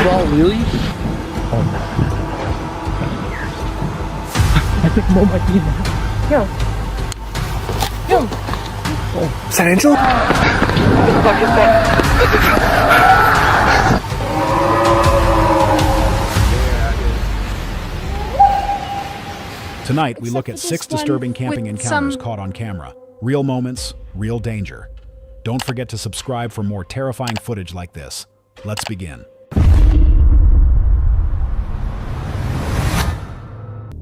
doll, really? Oh no. I think Mo might be there. Yeah. Yeah. Oh, is that Angel? Tonight, we look at 6 disturbing camping encounters caught on camera. Real moments, real danger. Don't forget to subscribe for more terrifying footage like this. Let's begin.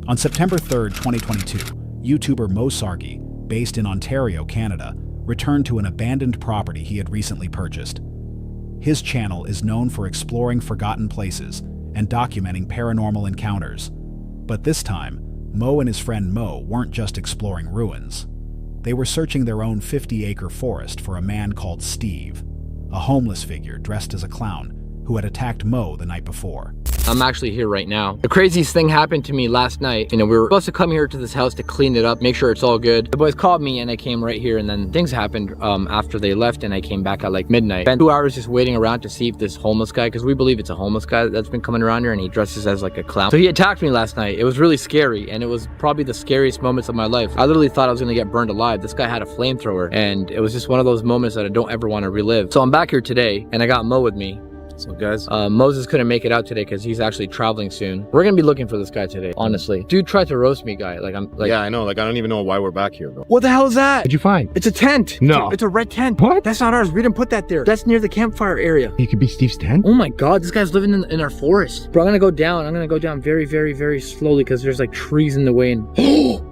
On September 3rd, 2022, YouTuber Mo Sergey, based in Ontario, Canada, returned to an abandoned property he had recently purchased. His channel is known for exploring forgotten places and documenting paranormal encounters. But this time, Mo and his friend Mo weren't just exploring ruins. They were searching their own 50-acre forest for a man called Steve, a homeless figure dressed as a clown who had attacked Mo the night before. I'm actually here right now. The craziest thing happened to me last night. You know, we were supposed to come here to this house to clean it up, make sure it's all good. The boys called me and I came right here, and then things happened after they left, and I came back at like midnight. Spent 2 hours just waiting around to see if this homeless guy, because we believe it's a homeless guy that's been coming around here, and he dresses as like a clown. So he attacked me last night. It was really scary, and it was probably the scariest moments of my life. I literally thought I was gonna get burned alive. This guy had a flamethrower, and it was just one of those moments that I don't ever want to relive. So I'm back here today, and I got Mo with me. So guys, Moses couldn't make it out today because he's actually traveling soon. We're gonna be looking for this guy today, honestly. Dude tried to roast me, guy. Like, I'm like, yeah, I know. Like, I don't even know why we're back here, bro. what the hell is that? What'd you find? It's a tent. No. It's a red tent. What? That's not ours. We didn't put that there. That's near the campfire area. You could be Steve's tent? Oh my God, this guy's living in our forest. Bro, I'm gonna go down. I'm gonna go down very, very, very slowly because there's like trees in the way. And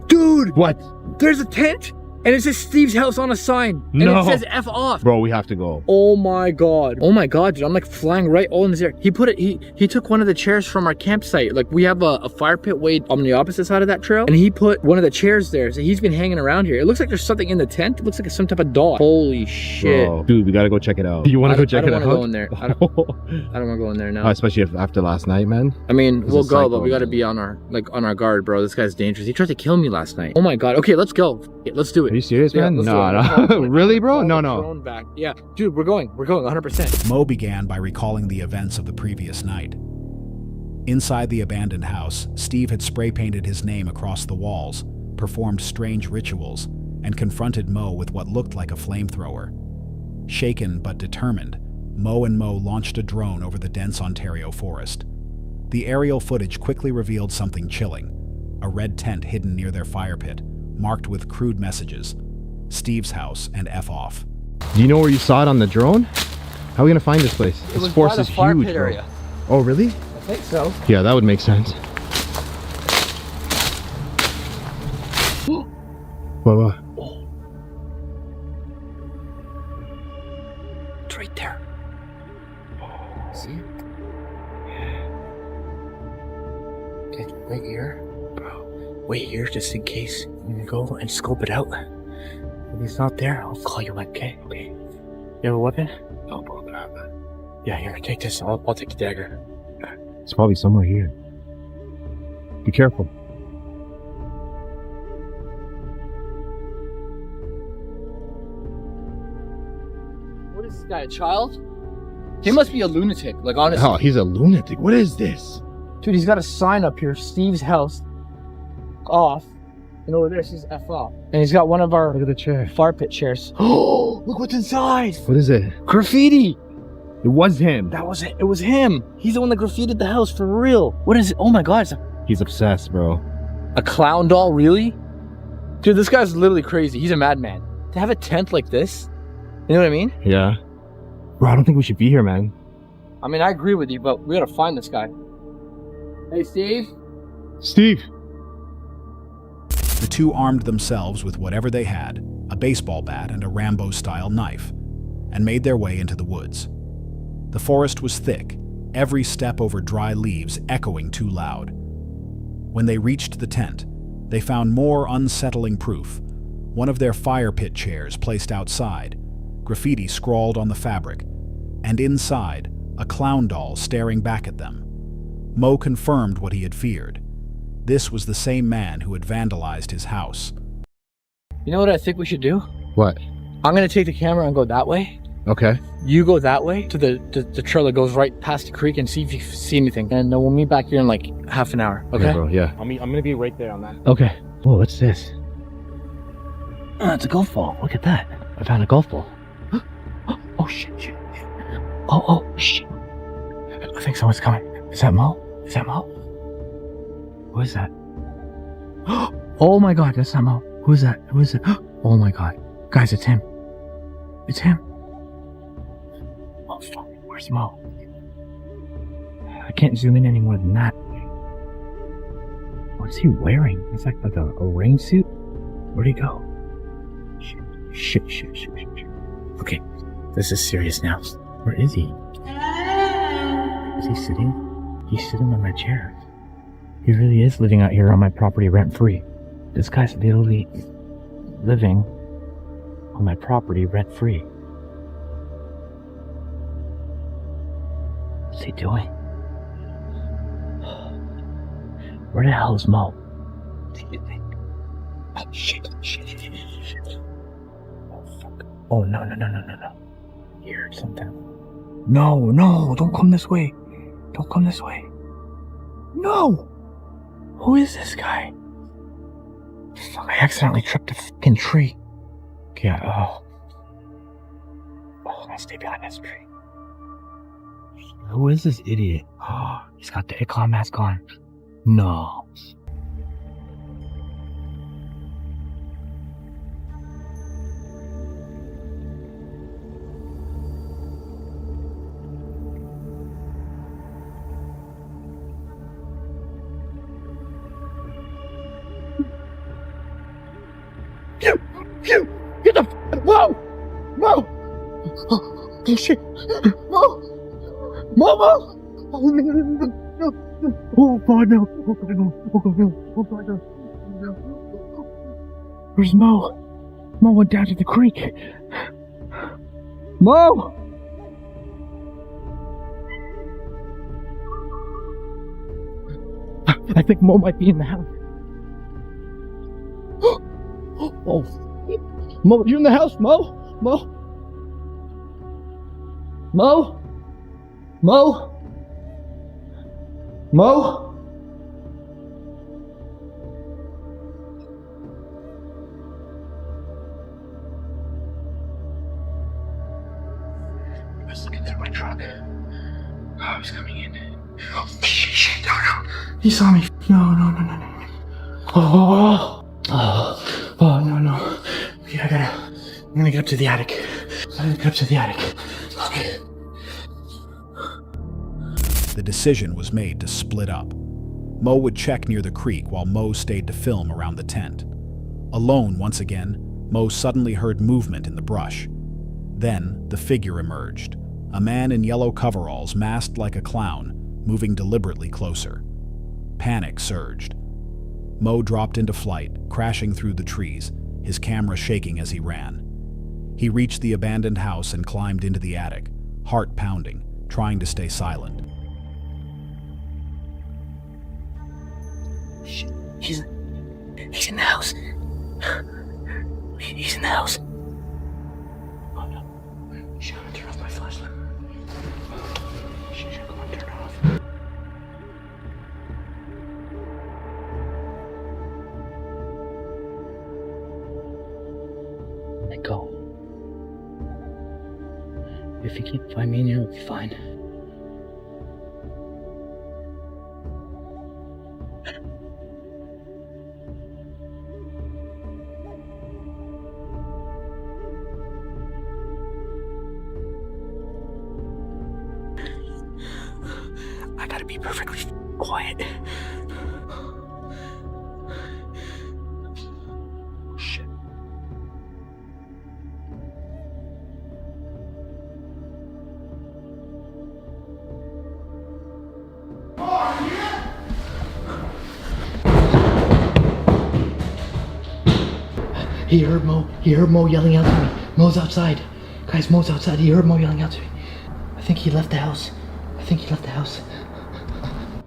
dude, What? there's a tent and it says Steve's house on a sign. And No. it says F off. Bro, we have to go. Oh my God. Oh my God, dude. I'm like flying right all in this air. He took one of the chairs from our campsite. Like, we have a fire pit way on the opposite side of that trail, and he put one of the chairs there. So he's been hanging around here. It looks like there's something in the tent. It looks like some type of dog. Holy shit. Bro, dude, we gotta go check it out. You wanna go check it out? I don't wanna go in there. I don't wanna go in there now. Especially after last night, man. I mean, we'll a go, psycho, but we gotta man. be on our guard, bro. This guy's dangerous. He tried to kill me last night. Oh my God. Okay, let's go. Yeah, let's do it. Are you serious, Yeah, man? let's No, do it. no. Really, bro? No, Call the no. drone back. Yeah, dude, we're going 100%. Mo began by recalling the events of the previous night. Inside the abandoned house, Steve had spray painted his name across the walls, performed strange rituals, and confronted Mo with what looked like a flamethrower. Shaken but determined, Mo launched a drone over the dense Ontario forest. The aerial footage quickly revealed something chilling: a red tent hidden near their fire pit, marked with crude messages: Steve's house and F off. Do you know where you saw it on the drone? How are we gonna find this place? It This was forest by is the fire huge, pit bro. area. Oh, really? I think so. Yeah, that would make sense. What? It's right there. See? Okay, wait here. Bro, wait here just in case. I'm gonna go and scope it out. If he's not there, I'll call you back, okay? Okay. You have a weapon? No, bro, I have that. Yeah, here, take this. I'll take the dagger. It's probably somewhere here. Be careful. What is this guy, a child? He must be a lunatic, like, honestly. Oh, he's a lunatic. What is this? Dude, he's got a sign up here, Steve's house, off. And over there says F off. And he's got one of our Look at the chair. fire pit chairs. Oh, look what's inside. What is it? Graffiti. It was him. That was it. It was him. He's the one that graffitied the house for real. What is it? Oh my God. It's He's obsessed, bro. a clown doll, really? Dude, this guy's literally crazy. He's a madman. To have a tent like this, you know what I mean? Yeah. Bro, I don't think we should be here, man. I mean, I agree with you, but we gotta find this guy. Hey, Steve? Steve! The two armed themselves with whatever they had, a baseball bat and a Rambo-style knife, and made their way into the woods. The forest was thick, every step over dry leaves echoing too loud. When they reached the tent, they found more unsettling proof. One of their fire pit chairs placed outside, graffiti scrawled on the fabric, and inside, a clown doll staring back at them. Mo confirmed what he had feared. This was the same man who had vandalized his house. You know what I think we should do? What? I'm gonna take the camera and go that way. Okay. You go that way to the trail that goes right past the creek and see if you see anything. And we'll meet back here in like half an hour. Okay, bro, yeah. I'm gonna be right there on that. Okay. Whoa, what's this? Oh, it's a golf ball. Look at that. I found a golf ball. Oh shit. Oh shit. I think someone's coming. Is that Mo? Is that Mo? Who is that? Oh my god, that's not Mo. Who is that? Who is it? Oh my god. Guys, it's him. It's him. Oh fuck. Where's Mo? I can't zoom in any more than that. What's he wearing? It's like a rain suit? Where'd he go? Shit. Okay, this is serious now. Where is he? Is he sitting? He's sitting on my chair. He really is living out here on my property rent-free. This guy's literally living on my property rent-free. What's he doing? Where the hell is Mo? What do you think? Oh, shit. Oh, fuck. Oh, no. He heard something. No, don't come this way. Don't come this way. No! Who is this guy? Fuck, I accidentally tripped a fucking tree. Okay, I'm gonna stay behind this tree. Who is this idiot? Oh, he's got the icon mask on. No. Get the Mo! Oh shit! Mo! Oh no! Oh god no! Oh god no! Where's Mo? Mo went down to the creek. Mo! I think Mo might be in the house. Oh, Mo, you in the house, Mo? Mo? He was looking through my truck. Oh, he's coming in. Oh, shit, no. He saw me. No. Oh, no. Okay, I'm gonna get up to the attic. Okay. The decision was made to split up. Mo would check near the creek while Mo stayed to film around the tent. Alone once again, Mo suddenly heard movement in the brush. Then the figure emerged, a man in yellow coveralls masked like a clown, moving deliberately closer. Panic surged. Mo dropped into flight, crashing through the trees, his camera shaking as he ran. He reached the abandoned house and climbed into the attic, heart pounding, trying to stay silent. Shit, he's in the house. He's in the house. Oh no. Shit, I'm gonna turn off my flashlight. Shit, come on, turn it off. Let go. If you can't find me in here, it'll be fine. I gotta be perfectly quiet. Shit. He heard Mo yelling out to me. Mo's outside. Guys, Mo's outside. He heard Mo yelling out to me. I think he left the house.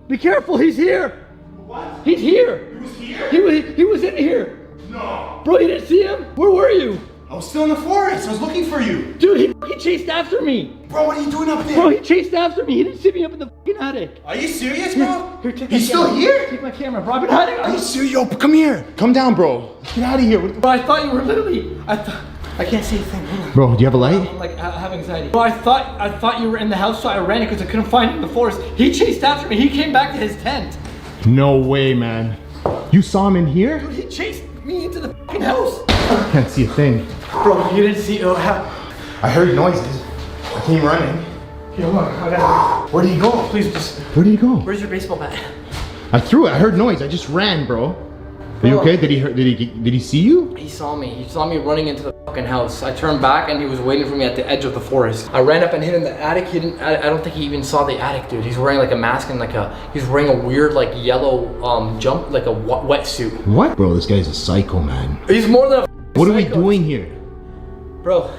Be careful, he's here! What? He's here! He was here? He was in here! No. Bro, you didn't see him? Where were you? I was still in the forest. I was looking for you. Dude, he chased after me. Bro, what are you doing up there? Bro, he chased after me. He didn't see me up in the fucking attic. Are you serious, bro? Here, take my He's still camera. here? Take my camera, bro. I've been hiding. Are you serious? Yo, come here. Come down, bro. Get out of here. Bro, I thought you were literally. I can't see a thing. Hold on. Bro, do you have a light? I'm like, I have anxiety. Bro, I thought you were in the house, so I ran it because I couldn't find you in the forest. He chased after me. He came back to his tent. No way, man. You saw him in here? Dude, he chased me into the fucking house. I can't see a thing. Bro, you didn't see. I heard noises. I came running. Yo, look, I gotta. Where did he go? Please just. Where did he go? Where's your baseball bat? I threw it. I heard noise. I just ran, bro. Are you okay? Did he see you? He saw me. He saw me running into the fucking house. I turned back and he was waiting for me at the edge of the forest. I ran up and hid in the attic. He didn't. I don't think he even saw the attic, dude. He's wearing like a mask and like he's wearing a weird like yellow jump, like a wetsuit. What? Bro, this guy's a psycho, man. He's more than a What are we psycho. doing here? Bro.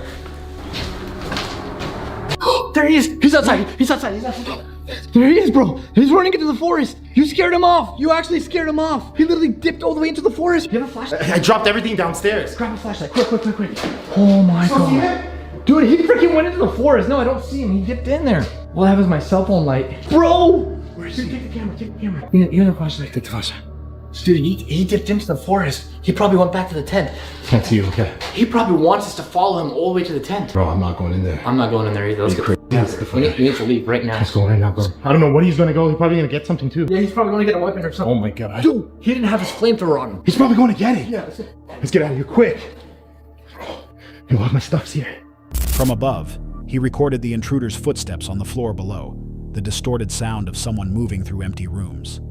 There he is. He's outside. He's outside. He's outside. There he is, bro. He's running into the forest. You scared him off. You actually scared him off. He literally dipped all the way into the forest. You have a flashlight? I dropped everything downstairs. Grab a flashlight. Quick. Oh my god. Dude, he freaking went into the forest. No, I don't see him. He dipped in there. All I have is my cell phone light. Bro! Where is he? Take the camera. You have a flashlight. Take the flashlight. Dude, he dipped into the forest. He probably went back to the tent. Can't see you, okay? He probably wants us to follow him all the way to the tent. Bro, I'm not going in there. I'm not going in there either. Let's go. We need to leave right now. Let's go right now, bro. I don't know what he's gonna go. He's probably gonna get something too. Yeah, he's probably going to get a weapon or something. Oh my god. Dude, he didn't have his flamethrower on him. He's probably going to get it. Yeah, Let's get out of here quick. Yo, all my stuff's here. From above, he recorded the intruder's footsteps on the floor below, the distorted sound of someone moving through empty rooms.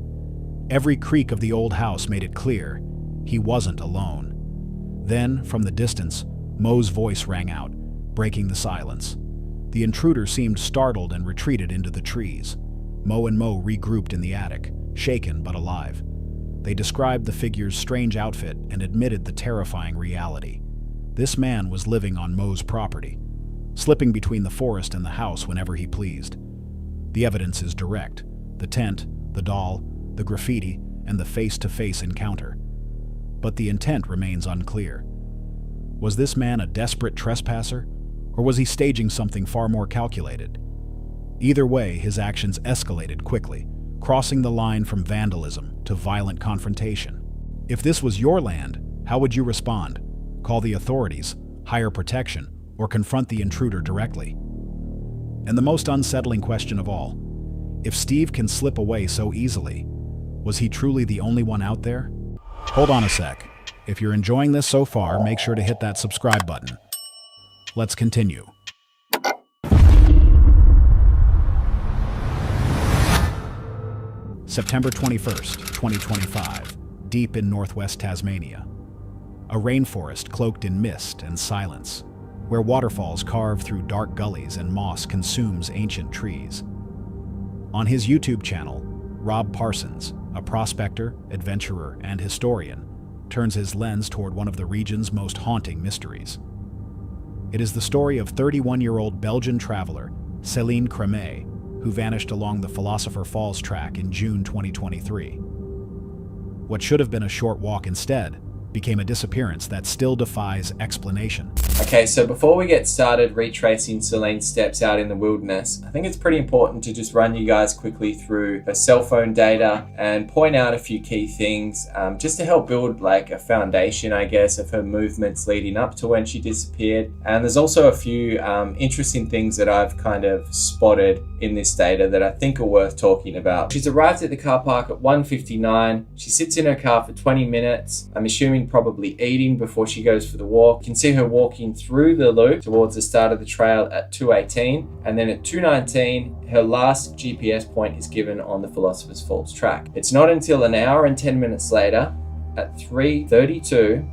Every creak of the old house made it clear he wasn't alone. Then, from the distance, Mo's voice rang out, breaking the silence. The intruder seemed startled and retreated into the trees. Mo and Mo regrouped in the attic, shaken but alive. They described the figure's strange outfit and admitted the terrifying reality. This man was living on Mo's property, slipping between the forest and the house whenever he pleased. The evidence is direct: the tent, the doll, the graffiti, and the face-to-face encounter. But the intent remains unclear. Was this man a desperate trespasser, or was he staging something far more calculated? Either way, his actions escalated quickly, crossing the line from vandalism to violent confrontation. If this was your land, how would you respond? Call the authorities, hire protection, or confront the intruder directly? And the most unsettling question of all, if Steve can slip away so easily, was he truly the only one out there? Hold on a sec. If you're enjoying this so far, make sure to hit that subscribe button. Let's continue. September 21st, 2025, deep in northwest Tasmania. A rainforest cloaked in mist and silence, where waterfalls carve through dark gullies and moss consumes ancient trees. On his YouTube channel, Rob Parsons, a prospector, adventurer, and historian, turns his lens toward one of the region's most haunting mysteries. It is the story of 31-year-old Belgian traveler Selene Cremer, who vanished along the Philosopher Falls track in June 2023. What should have been a short walk instead became a disappearance that still defies explanation. Okay, so before we get started retracing Selene's steps out in the wilderness, I think it's pretty important to just run you guys quickly through her cell phone data and point out a few key things just to help build like a foundation, I guess, of her movements leading up to when she disappeared. And there's also a few interesting things that I've kind of spotted in this data that I think are worth talking about. She's arrived at the car park at 1:59. She sits in her car for 20 minutes. I'm assuming probably eating before she goes for the walk. You can see her walking through the loop towards the start of the trail at 2:18, and then at 2:19 her last GPS point is given on the Philosopher's Falls track. It's not until an hour and 10 minutes later at 3:32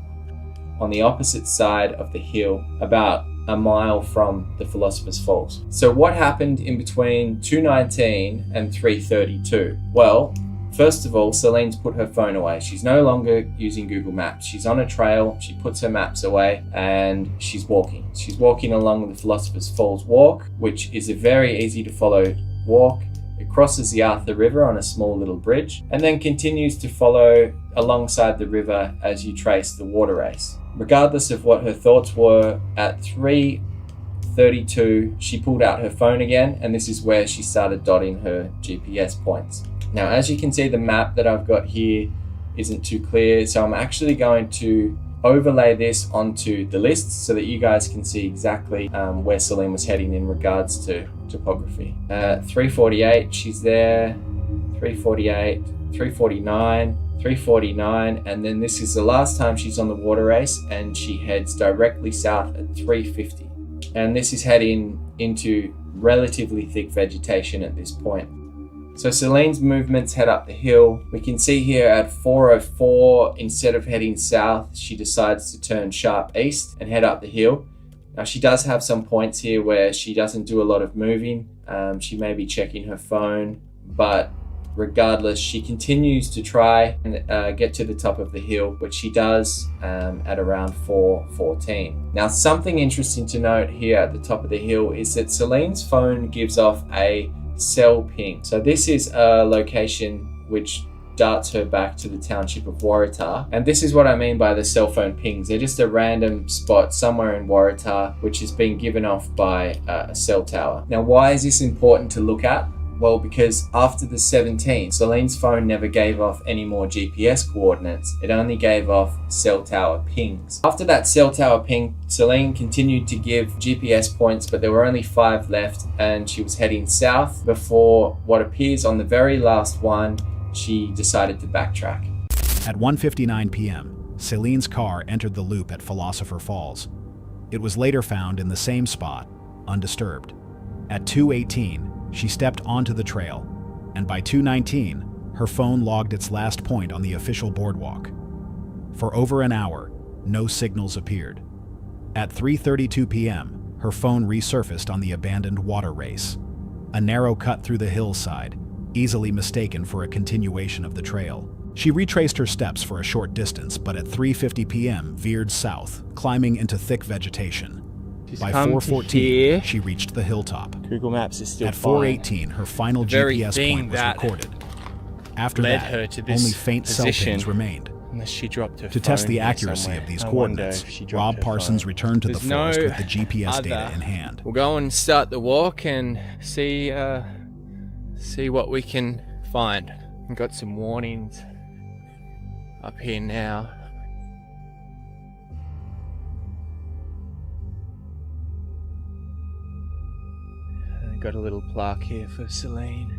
on the opposite side of the hill, about a mile from the Philosopher's Falls. So what happened in between 2:19 and 3:32? Well, first of all, Selene's put her phone away. She's no longer using Google Maps. She's on a trail, she puts her maps away, and she's walking. She's walking along the Philosopher's Falls walk, which is a very easy to follow walk. It crosses the Arthur River on a small little bridge, and then continues to follow alongside the river as you trace the water race. Regardless of what her thoughts were, at 3:32 she pulled out her phone again, and this is where she started dotting her GPS points. Now, as you can see, the map that I've got here isn't too clear, so I'm actually going to overlay this onto the list so that you guys can see exactly where Selene was heading in regards to topography. 3:48 she's there, 3:48, 3:49, 3:49, and then this is the last time she's on the water race, and she heads directly south at 3:50, and this is heading into relatively thick vegetation at this point. So Selene's movements head up the hill. We can see here at 4:04, instead of heading south, she decides to turn sharp east and head up the hill. Now, she does have some points here where she doesn't do a lot of moving. She may be checking her phone, but regardless, she continues to try and get to the top of the hill, which she does at around 4:14. Now, something interesting to note here at the top of the hill is that Selene's phone gives off a cell ping. So this is a location which darts her back to the township of Waratah, and this is what I mean by the cell phone pings. They're just a random spot somewhere in Waratah which is being given off by a cell tower. Now, why is this important to look at? Well, because after the 17th, Selene's phone never gave off any more GPS coordinates. It only gave off cell tower pings. After that cell tower ping, Selene continued to give GPS points, but there were only 5 left, and she was heading south before what appears on the very last one, she decided to backtrack. At 1:59 p.m., Selene's car entered the loop at Philosopher Falls. It was later found in the same spot, undisturbed. At 2:18, she stepped onto the trail, and by 2:19, her phone logged its last point on the official boardwalk. For over an hour, no signals appeared. At 3:32 p.m., her phone resurfaced on the abandoned water race, a narrow cut through the hillside, easily mistaken for a continuation of the trail. She retraced her steps for a short distance, but at 3:50 p.m. veered south, climbing into thick vegetation. By 4:14, she reached the hilltop. Google Maps is still At 4:18, her final GPS point was recorded. After that, only faint cell pings remained. Unless she dropped her To test the accuracy of these coordinates, Rob Parsons returned to the forest with the GPS data in hand. We'll go and start the walk and see what we can find. We've got some warnings up here now. Got a little plaque here for Selene.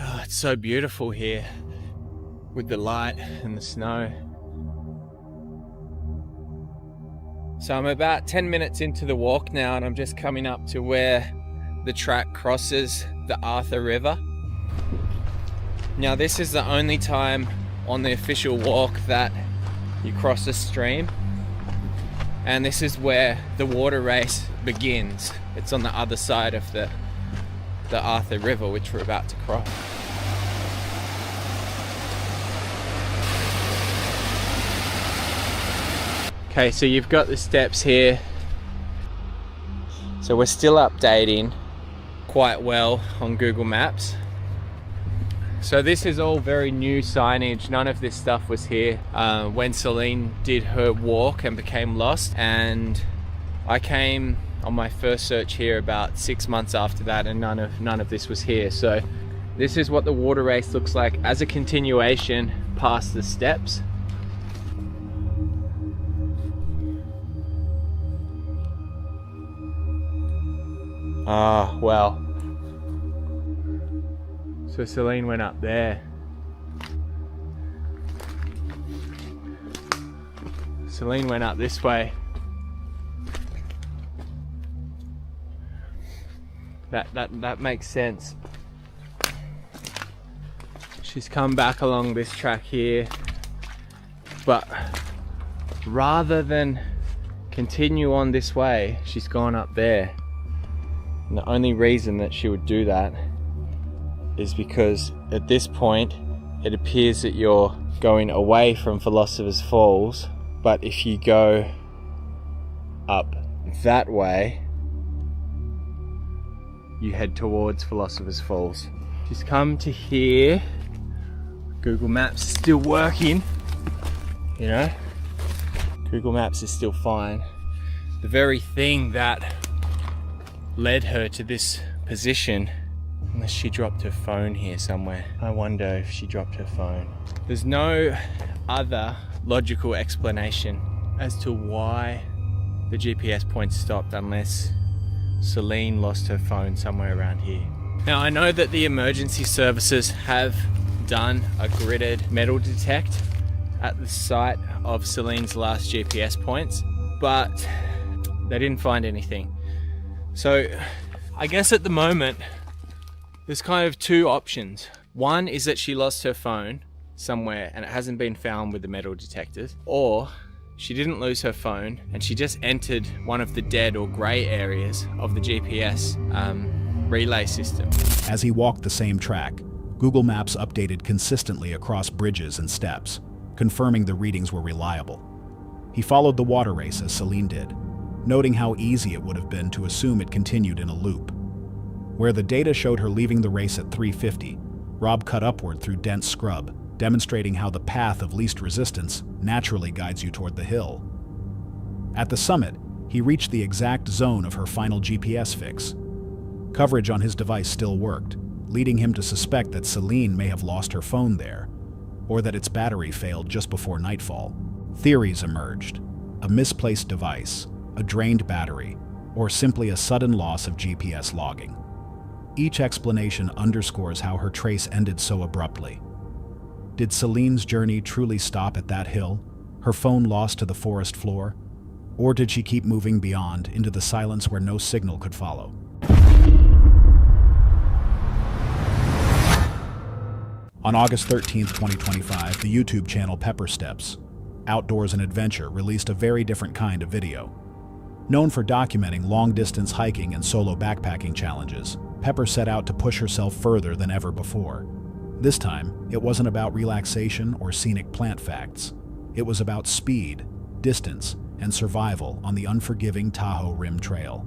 Oh, it's so beautiful here with the light and the snow. So I'm about 10 minutes into the walk now, and I'm just coming up to where the track crosses the Arthur River. Now, this is the only time on the official walk that you cross a stream, and this is where the water race begins. It's on the other side of the Arthur River, which we're about to cross. Okay, so you've got the steps here. So we're still updating quite well on Google Maps. So this is all very new signage. None of this stuff was here when Selene did her walk and became lost. And I came on my first search here about 6 months after that, and none of this was here. So this is what the water race looks like as a continuation past the steps. Ah, well. So Selene went up there. Selene went up this way. That makes sense. She's come back along this track here, but rather than continue on this way, she's gone up there. And the only reason that she would do that is because at this point it appears that you're going away from Philosopher's Falls, but if you go up that way, you head towards Philosopher's Falls. She's come to here. Google Maps is still working, you know? Google Maps is still fine. The very thing that led her to this position, unless she dropped her phone here somewhere. I wonder if she dropped her phone. There's no other logical explanation as to why the GPS point stopped unless Selene lost her phone somewhere around here. Now I know that the emergency services have done a gridded metal detect at the site of Selene's last GPS points, but they didn't find anything. So I guess at the moment there's kind of two options. One is that she lost her phone somewhere and it hasn't been found with the metal detectors, or she didn't lose her phone and she just entered one of the dead or grey areas of the GPS relay system. As he walked the same track, Google Maps updated consistently across bridges and steps, confirming the readings were reliable. He followed the water race as Selene did, noting how easy it would have been to assume it continued in a loop. Where the data showed her leaving the race at 350, Rob cut upward through dense scrub, demonstrating how the path of least resistance naturally guides you toward the hill. At the summit, he reached the exact zone of her final GPS fix. Coverage on his device still worked, leading him to suspect that Selene may have lost her phone there, or that its battery failed just before nightfall. Theories emerged: a misplaced device, a drained battery, or simply a sudden loss of GPS logging. Each explanation underscores how her trace ended so abruptly. Did Selene's journey truly stop at that hill, her phone lost to the forest floor? Or did she keep moving beyond, into the silence where no signal could follow? On August 13, 2025, the YouTube channel Pepper Steps, Outdoors and Adventure, released a very different kind of video. Known for documenting long-distance hiking and solo backpacking challenges, Pepper set out to push herself further than ever before. This time, it wasn't about relaxation or scenic plant facts. It was about speed, distance, and survival on the unforgiving Tahoe Rim Trail.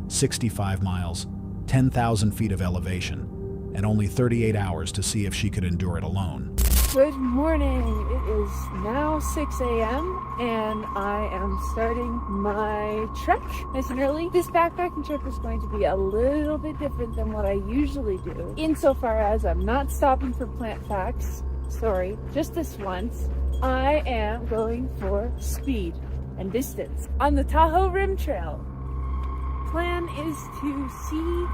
65 miles, 10,000 feet of elevation, and only 38 hours to see if she could endure it alone. Good morning. It is now 6 a.m. and I am starting my trek nice and early. This backpacking trip is going to be a little bit different than what I usually do, insofar as I'm not stopping for plant facts. Sorry, just this once. I am going for speed and distance on the Tahoe Rim Trail. Plan is to see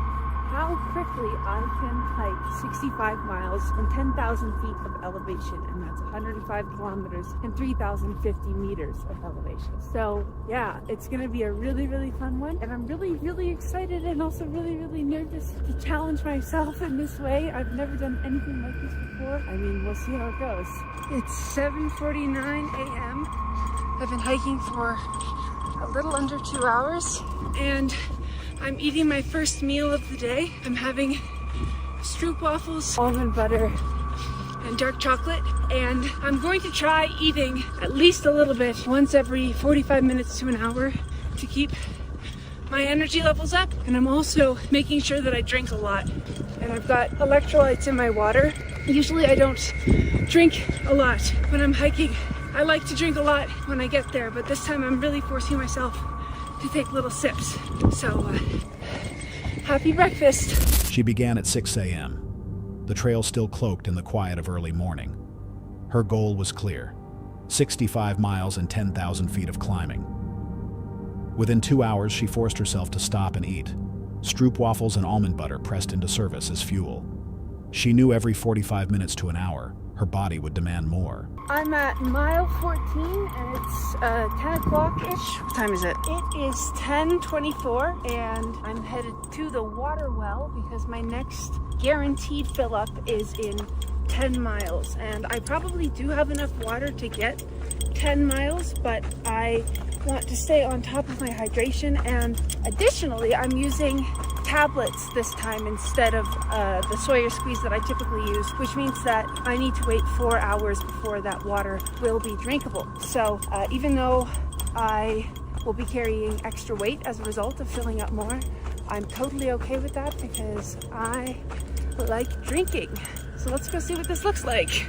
how quickly I can hike 65 miles and 10,000 feet of elevation, and that's 105 kilometers and 3,050 meters of elevation. So yeah, it's gonna be a really, really fun one, and I'm really, really excited and also really, really nervous to challenge myself in this way. I've never done anything like this before. I mean, we'll see how it goes. It's 7:49 a.m. I've been hiking for a little under 2 hours, and I'm eating my first meal of the day. I'm having stroop waffles, almond butter, and dark chocolate. And I'm going to try eating at least a little bit once every 45 minutes to an hour to keep my energy levels up. And I'm also making sure that I drink a lot. And I've got electrolytes in my water. Usually I don't drink a lot when I'm hiking. I like to drink a lot when I get there, but this time I'm really forcing myself to take little sips. So, happy breakfast. She began at 6 a.m., the trail still cloaked in the quiet of early morning. Her goal was clear: 65 miles and 10,000 feet of climbing. Within 2 hours, she forced herself to stop and eat. Stroop waffles and almond butter pressed into service as fuel. She knew every 45 minutes to an hour, her body would demand more. I'm at mile 14 and it's 10 o'clock-ish. What time is it? It is 10:24 and I'm headed to the water well because my next guaranteed fill up is in 10 miles. And I probably do have enough water to get 10 miles, but I want to stay on top of my hydration. And additionally, I'm using tablets this time instead of the Sawyer squeeze that I typically use, which means that I need to wait 4 hours before that water will be drinkable. So even though I will be carrying extra weight as a result of filling up more, I'm totally okay with that because I like drinking. So let's go see what this looks like.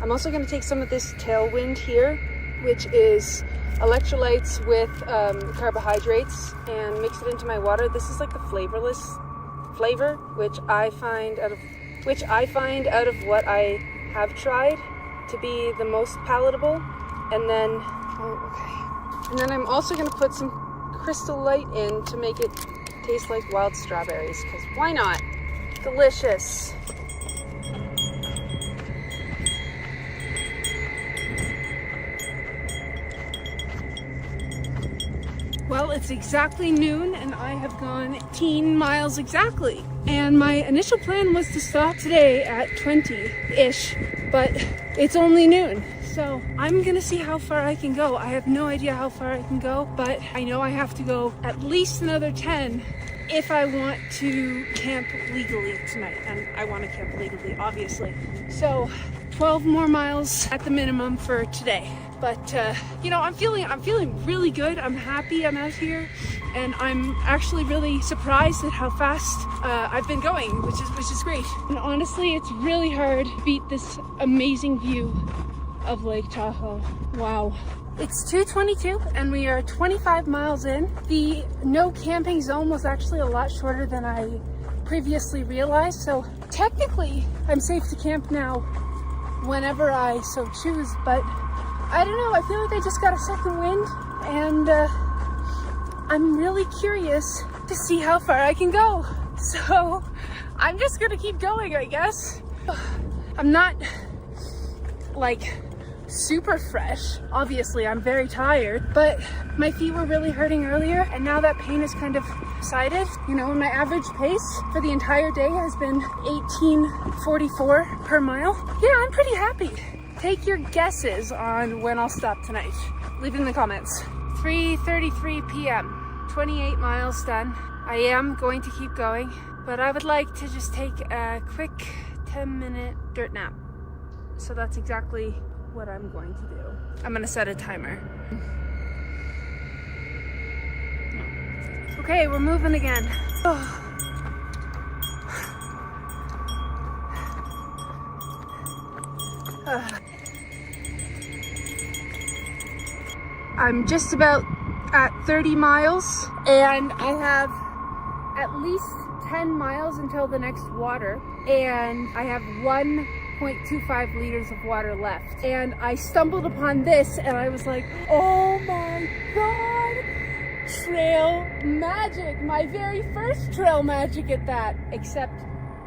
I'm also going to take some of this tailwind here, which is electrolytes with carbohydrates, and mix it into my water. This is like the flavorless flavor, which I find out of what I have tried to be the most palatable. And then, and then I'm also going to put some Crystal Light in to make it taste like wild strawberries, because why not? Delicious. Well, it's exactly noon and I have gone 18 miles exactly. And my initial plan was to stop today at 20-ish, but it's only noon. So I'm gonna see how far I can go. I have no idea how far I can go, but I know I have to go at least another 10 if I want to camp legally tonight. And I want to camp legally, obviously. So 12 more miles at the minimum for today. But you know, I'm feeling really good. I'm happy I'm out here, and I'm actually really surprised at how fast I've been going, which is great. And honestly, it's really hard to beat this amazing view of Lake Tahoe. Wow. It's 2:22 and we are 25 miles in. The no camping zone was actually a lot shorter than I previously realized, so technically I'm safe to camp now whenever I so choose, but I don't know, I feel like I just got a second wind, and I'm really curious to see how far I can go. So I'm just gonna keep going, I guess. I'm not like super fresh. Obviously, I'm very tired, but my feet were really hurting earlier, and now that pain is kind of subsided. You know, my average pace for the entire day has been 18:44 per mile. Yeah, I'm pretty happy. Take your guesses on when I'll stop tonight. Leave it in the comments. 3:33 p.m. 28 miles done. I am going to keep going, but I would like to just take a quick 10-minute dirt nap. So that's exactly what I'm going to do. I'm gonna set a timer. Okay, we're moving again. Oh. I'm just about at 30 miles, and I have at least 10 miles until the next water, and I have 1.25 liters of water left. And I stumbled upon this and I was like, oh my god, trail magic, my very first trail magic at that. Except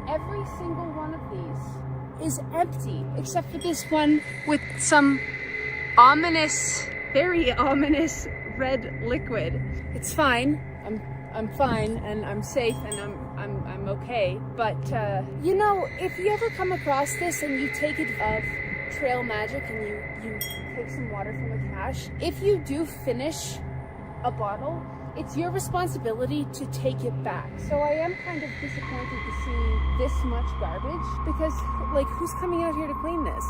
every single one of these is empty, except for this one with some ominous, very ominous red liquid. It's fine. I'm fine and I'm safe and I'm okay. But you know, if you ever come across this and you take it of trail magic and you take some water from a cache, if you do finish a bottle, it's your responsibility to take it back. So I am kind of disappointed to see this much garbage, because like, who's coming out here to clean this?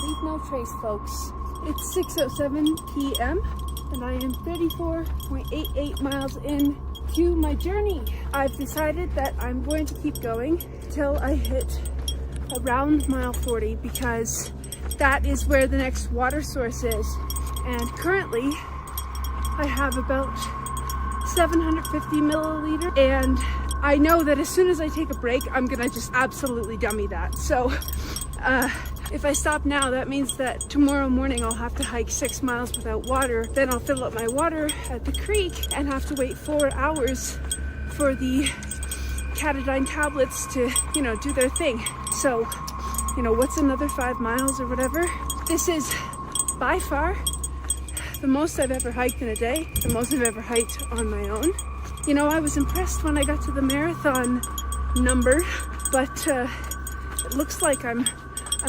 Leave no trace, folks. It's 6:07 p.m. and I am 34.88 miles in to my journey. I've decided that I'm going to keep going till I hit around mile 40, because that is where the next water source is. And currently I have about 750 milliliter, and I know that as soon as I take a break, I'm gonna just absolutely dummy that. So if I stop now, that means that tomorrow morning I'll have to hike 6 miles without water. Then I'll fill up my water at the creek and have to wait 4 hours for the catadine tablets to, you know, do their thing. So, you know, what's another 5 miles or whatever? This is by far the most I've ever hiked in a day, the most I've ever hiked on my own. You know, I was impressed when I got to the marathon number, but it looks like I'm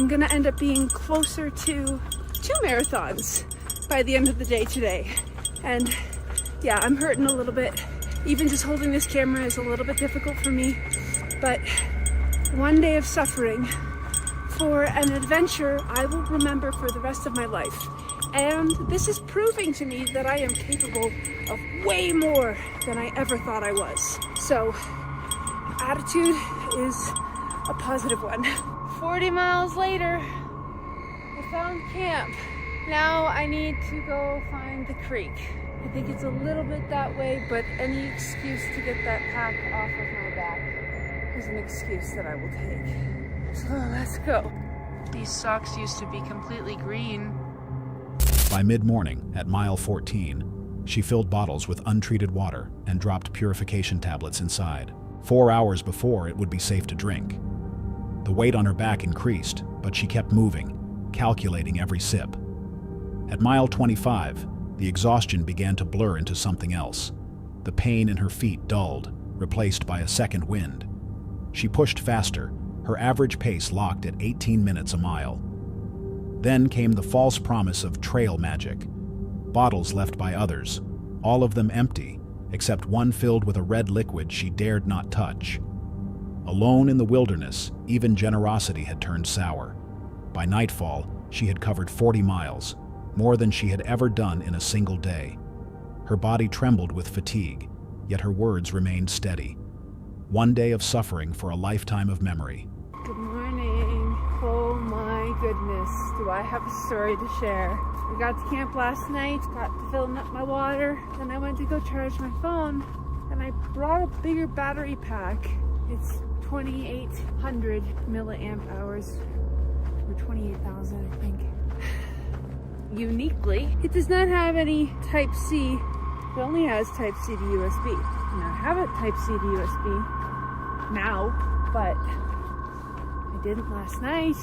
gonna end up being closer to 2 marathons by the end of the day today. And yeah, I'm hurting a little bit. Even just holding this camera is a little bit difficult for me, but one day of suffering for an adventure I will remember for the rest of my life. And this is proving to me that I am capable of way more than I ever thought I was. So, attitude is a positive one. 40 miles later, I found camp. Now I need to go find the creek. I think it's a little bit that way, but any excuse to get that pack off of my back is an excuse that I will take. So let's go. These socks used to be completely green. By mid-morning, at mile 14, she filled bottles with untreated water and dropped purification tablets inside. 4 hours before it would be safe to drink. The weight on her back increased, but she kept moving, calculating every sip. At mile 25, the exhaustion began to blur into something else. The pain in her feet dulled, replaced by a second wind. She pushed faster, her average pace locked at 18 minutes a mile. Then came the false promise of trail magic. Bottles left by others, all of them empty, except one filled with a red liquid she dared not touch. Alone in the wilderness, even generosity had turned sour. By nightfall, she had covered 40 miles, more than she had ever done in a single day. Her body trembled with fatigue, yet her words remained steady. One day of suffering for a lifetime of memory. Good morning. Oh my goodness, do I have a story to share. We got to camp last night, got to filling up my water, then I went to go charge my phone, and I brought a bigger battery pack. It's 2,800 milliamp hours, or 28,000 I think. Uniquely, it does not have any Type-C, it only has Type-C to USB. And I have it Type-C to USB now, but I didn't last night.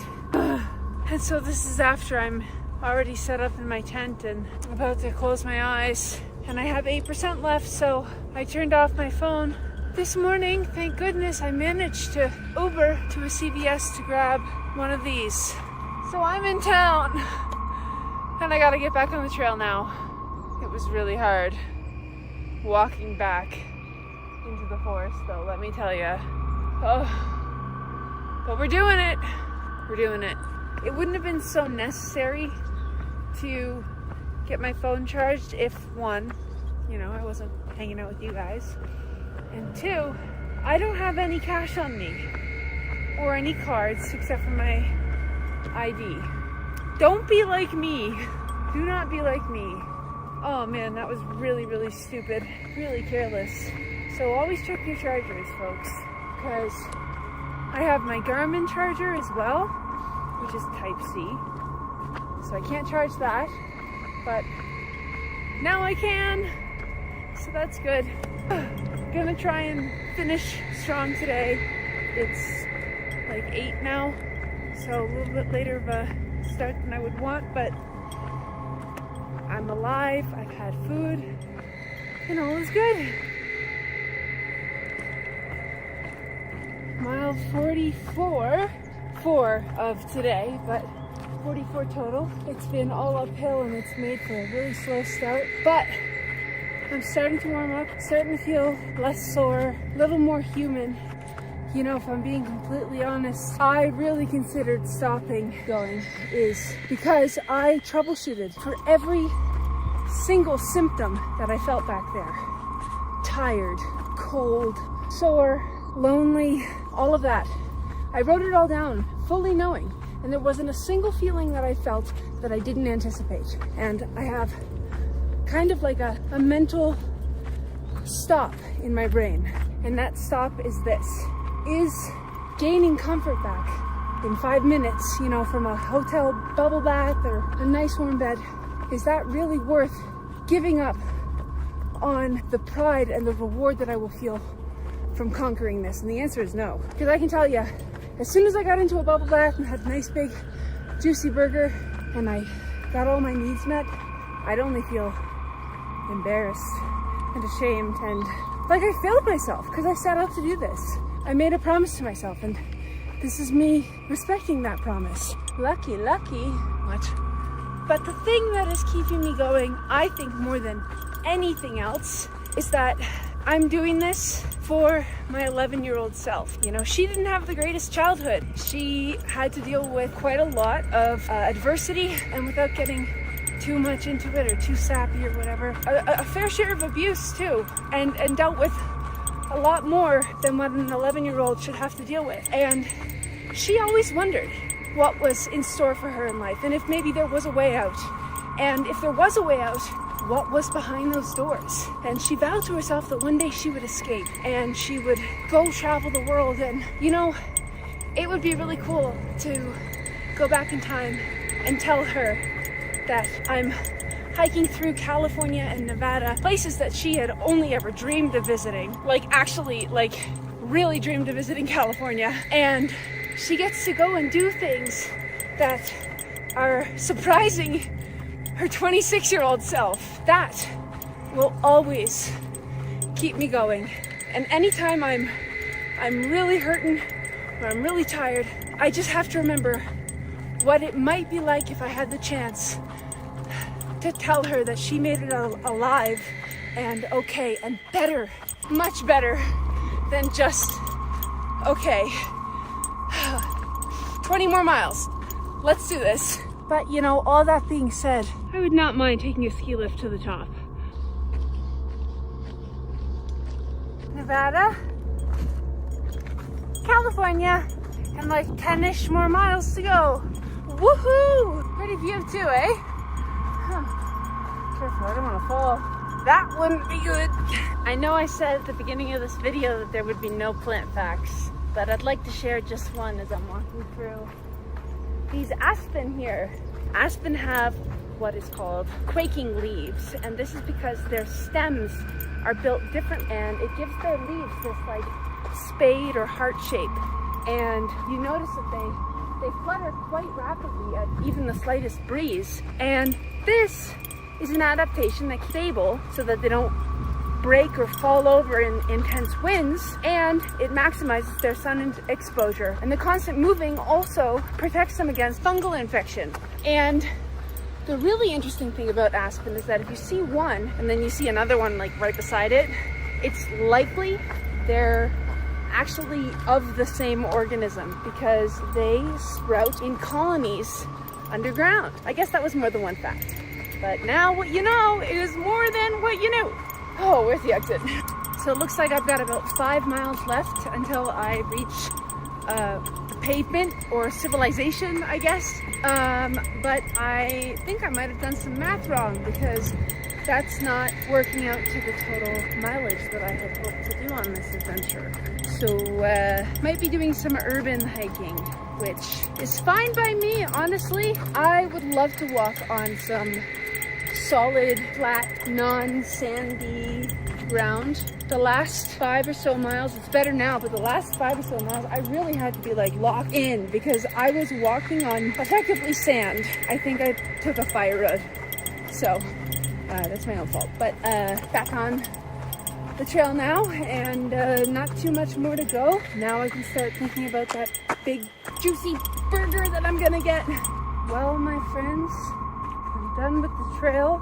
And so this is after I'm already set up in my tent and about to close my eyes. And I have 8% left, so I turned off my phone. This morning, thank goodness, I managed to Uber to a CVS to grab one of these. So I'm in town, and I gotta get back on the trail now. It was really hard walking back into the forest, though, let me tell you. Oh, but we're doing it. We're doing it. It wouldn't have been so necessary to get my phone charged if, one, you know, I wasn't hanging out with you guys, and two, I don't have any cash on me or any cards except for my ID. Don't be like me. Do not be like me. Oh man, that was really, really stupid. Really careless. So always check your chargers, folks, because I have my Garmin charger as well, which is Type-C. So I can't charge that, but now I can. So that's good. Gonna try and finish strong today. It's like 8 now, so a little bit later of a start than I would want, but I'm alive, I've had food, and all is good. Mile 44, 4 of today, but 44 total. It's been all uphill and it's made for a really slow start, but I'm starting to warm up, starting to feel less sore, a little more human. You know, if I'm being completely honest, I really considered stopping going is because I troubleshooted for every single symptom that I felt back there. Tired, cold, sore, lonely, all of that. I wrote it all down, fully knowing, and there wasn't a single feeling that I felt that I didn't anticipate. And I have kind of like a mental stop in my brain, and that stop is this. Is gaining comfort back in 5 minutes, you know, from a hotel bubble bath or a nice warm bed, is that really worth giving up on the pride and the reward that I will feel from conquering this? And the answer is no. Because I can tell you, as soon as I got into a bubble bath and had a nice big juicy burger and I got all my needs met, I'd only feel embarrassed and ashamed and like I failed myself because I set out to do this. I made a promise to myself, and this is me respecting that promise. Lucky. What? But the thing that is keeping me going, I think more than anything else, is that I'm doing this for my 11-year-old self. You know, she didn't have the greatest childhood. She had to deal with quite a lot of adversity, and without getting too much into it or too sappy or whatever, a fair share of abuse too, and dealt with a lot more than what an 11-year-old should have to deal with. And she always wondered what was in store for her in life, and if maybe there was a way out. And if there was a way out, what was behind those doors? And she vowed to herself that one day she would escape and she would go travel the world. And you know, it would be really cool to go back in time and tell her that I'm hiking through California and Nevada, places that she had only ever dreamed of visiting. Like really dreamed of visiting California. And she gets to go and do things that are surprising her 26-year-old self. That will always keep me going. And anytime I'm really hurting or I'm really tired, I just have to remember what it might be like if I had the chance to tell her that she made it alive and okay and better, much better than just okay. 20 more miles. Let's do this. But you know, all that being said, I would not mind taking a ski lift to the top. Nevada, California, and like 10-ish more miles to go. Woohoo! Pretty view too, eh? Huh. Careful, I don't want to fall. That wouldn't be good. I know I said at the beginning of this video that there would be no plant facts, but I'd like to share just one as I'm walking through. These aspen here. Aspen have what is called quaking leaves, and this is because their stems are built different, and it gives their leaves this like spade or heart shape. And you notice that they flutter quite rapidly at even the slightest breeze. And this is an adaptation that's stable so that they don't break or fall over in intense winds, and it maximizes their sun exposure. And the constant moving also protects them against fungal infection. And the really interesting thing about aspen is that if you see one and then you see another one like right beside it, it's likely they're actually of the same organism because they sprout in colonies underground. I guess that was more than one fact. But now what you know is more than what you knew. Oh, where's the exit? So it looks like I've got about 5 miles left until I reach pavement or civilization, I guess. But I think I might have done some math wrong because that's not working out to the total mileage that I had hoped to do on this adventure. So might be doing some urban hiking, which is fine by me, honestly. I would love to walk on some solid, flat, non-sandy ground. The last 5 or so miles, it's better now, but the last 5 or so miles, I really had to be like locked in because I was walking on effectively sand. I think I took a fire road. So that's my own fault. But back on the trail now, and not too much more to go. Now I can start thinking about that big juicy burger that I'm gonna get. Well, my friends, I'm done with the trail,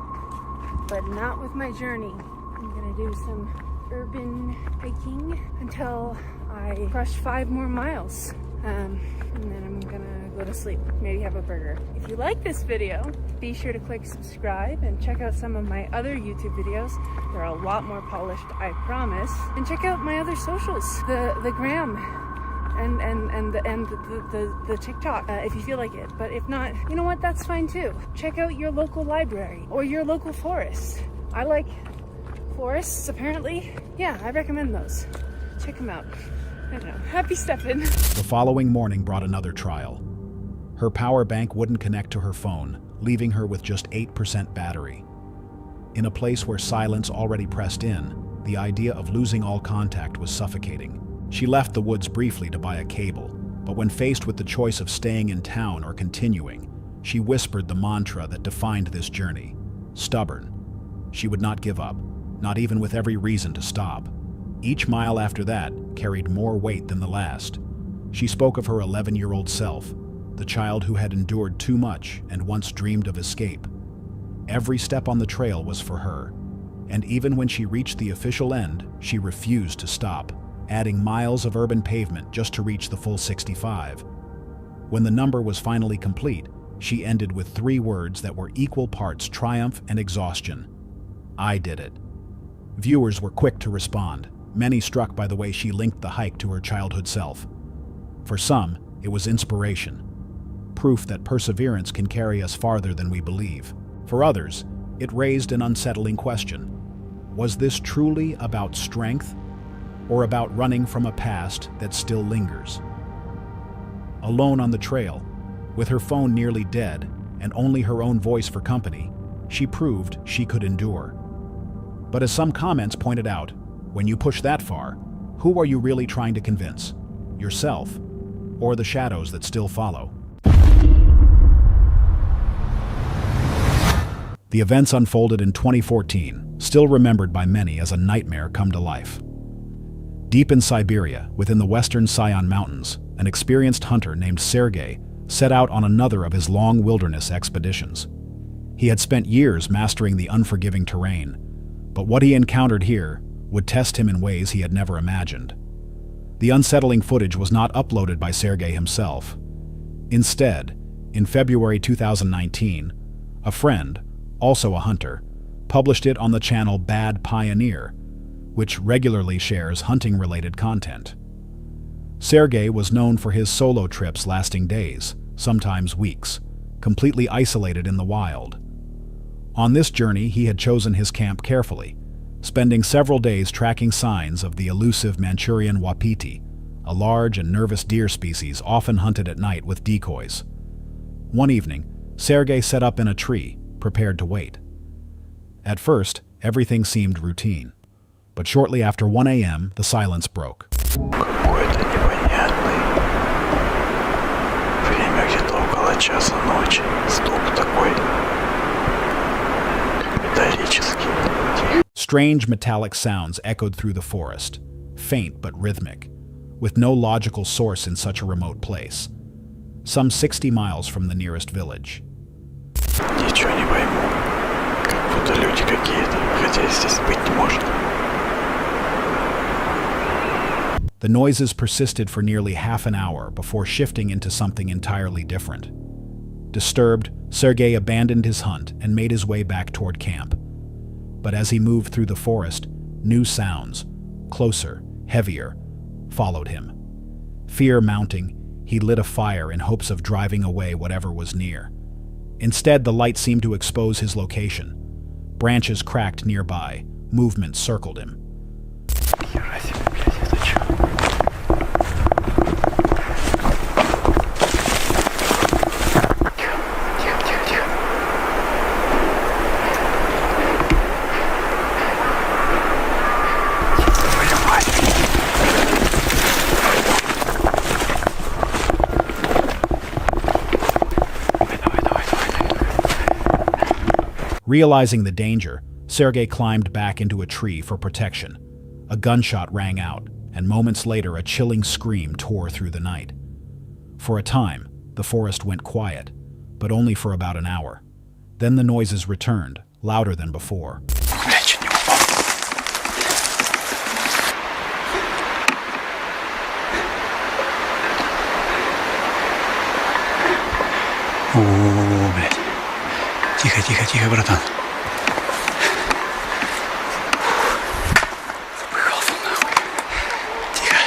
but not with my journey. I'm gonna do some urban hiking until I crush 5 more miles. And then I'm gonna go to sleep, maybe have a burger. If you like this video, be sure to click subscribe and check out some of my other YouTube videos. They're a lot more polished, I promise. And check out my other socials, the gram and the TikTok, if you feel like it. But if not, you know what, that's fine too. Check out your local library or your local forest. I like forests, apparently. Yeah, I recommend those. Check them out. I don't know. Happy stepping. The following morning brought another trial. Her power bank wouldn't connect to her phone, leaving her with just 8% battery. In a place where silence already pressed in, the idea of losing all contact was suffocating. She left the woods briefly to buy a cable, but when faced with the choice of staying in town or continuing, she whispered the mantra that defined this journey: stubborn. She would not give up, not even with every reason to stop. Each mile after that carried more weight than the last. She spoke of her 11-year-old self, the child who had endured too much and once dreamed of escape. Every step on the trail was for her, and even when she reached the official end, she refused to stop, adding miles of urban pavement just to reach the full 65. When the number was finally complete, she ended with 3 words that were equal parts triumph and exhaustion. I did it. Viewers were quick to respond, many struck by the way she linked the hike to her childhood self. For some, it was inspiration, proof that perseverance can carry us farther than we believe. For others, it raised an unsettling question. Was this truly about strength, or about running from a past that still lingers? Alone on the trail, with her phone nearly dead and only her own voice for company, she proved she could endure. But as some comments pointed out, when you push that far, who are you really trying to convince? Yourself, or the shadows that still follow? The events unfolded in 2014, still remembered by many as a nightmare come to life. Deep in Siberia, within the western Sayan Mountains, an experienced hunter named Sergey set out on another of his long wilderness expeditions. He had spent years mastering the unforgiving terrain, but what he encountered here would test him in ways he had never imagined. The unsettling footage was not uploaded by Sergey himself. Instead, in February 2019, a friend, also a hunter, published it on the channel Bad Pioneer, which regularly shares hunting-related content. Sergey was known for his solo trips lasting days, sometimes weeks, completely isolated in the wild. On this journey, he had chosen his camp carefully, spending several days tracking signs of the elusive Manchurian wapiti, a large and nervous deer species often hunted at night with decoys. One evening, Sergey set up in a tree, prepared to wait. At first, everything seemed routine, but shortly after 1 a.m., the silence broke. Какой-то непонятный. Время где-то около часа ночи. Стук такой, как металлический. Strange metallic sounds echoed through the forest, faint but rhythmic, with no logical source in such a remote place, some 60 miles from the nearest village. Ничего не пойму. Как будто люди какие-то, хотя здесь быть не может. The noises persisted for nearly half an hour before shifting into something entirely different. Disturbed, Sergey abandoned his hunt and made his way back toward camp. But as he moved through the forest, new sounds, closer, heavier, followed him. Fear mounting, he lit a fire in hopes of driving away whatever was near. Instead, the light seemed to expose his location. Branches cracked nearby, movement circled him. Realizing the danger, Sergey climbed back into a tree for protection. A gunshot rang out, and moments later a chilling scream tore through the night. For a time, the forest went quiet, but only for about an hour. Then the noises returned, louder than before. О, блядь. Тихо, тихо, тихо, братан. Запыхался нахуй. Тихо.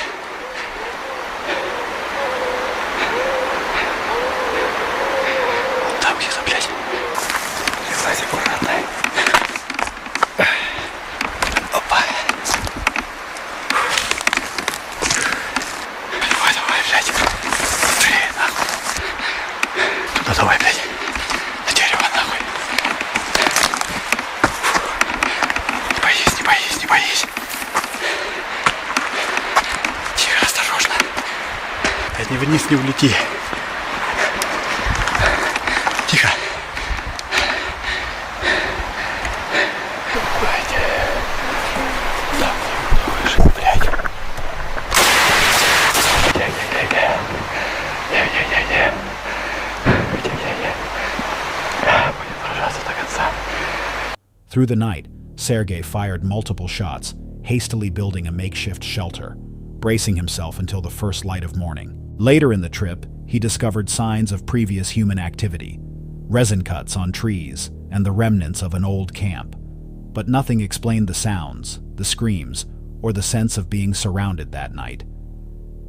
Вот там где-то, блядь. Лезай аккуратно. Опа. Давай, давай, блядь. Быстрее, нахуй. Туда давай, блядь. Тихо, осторожно. Не вниз не улети. Тихо. Давай, блядь. Through the night, Sergey fired multiple shots, hastily building a makeshift shelter, bracing himself until the first light of morning. Later in the trip, he discovered signs of previous human activity, resin cuts on trees, and the remnants of an old camp. But nothing explained the sounds, the screams, or the sense of being surrounded that night.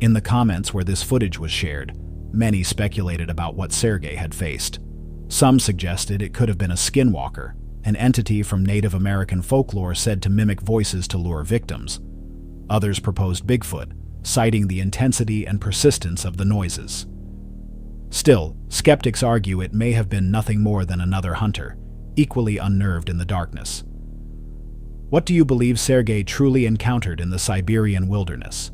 In the comments where this footage was shared, many speculated about what Sergey had faced. Some suggested it could have been a skinwalker, an entity from Native American folklore said to mimic voices to lure victims. Others proposed Bigfoot, citing the intensity and persistence of the noises. Still, skeptics argue it may have been nothing more than another hunter, equally unnerved in the darkness. What do you believe Sergey truly encountered in the Siberian wilderness?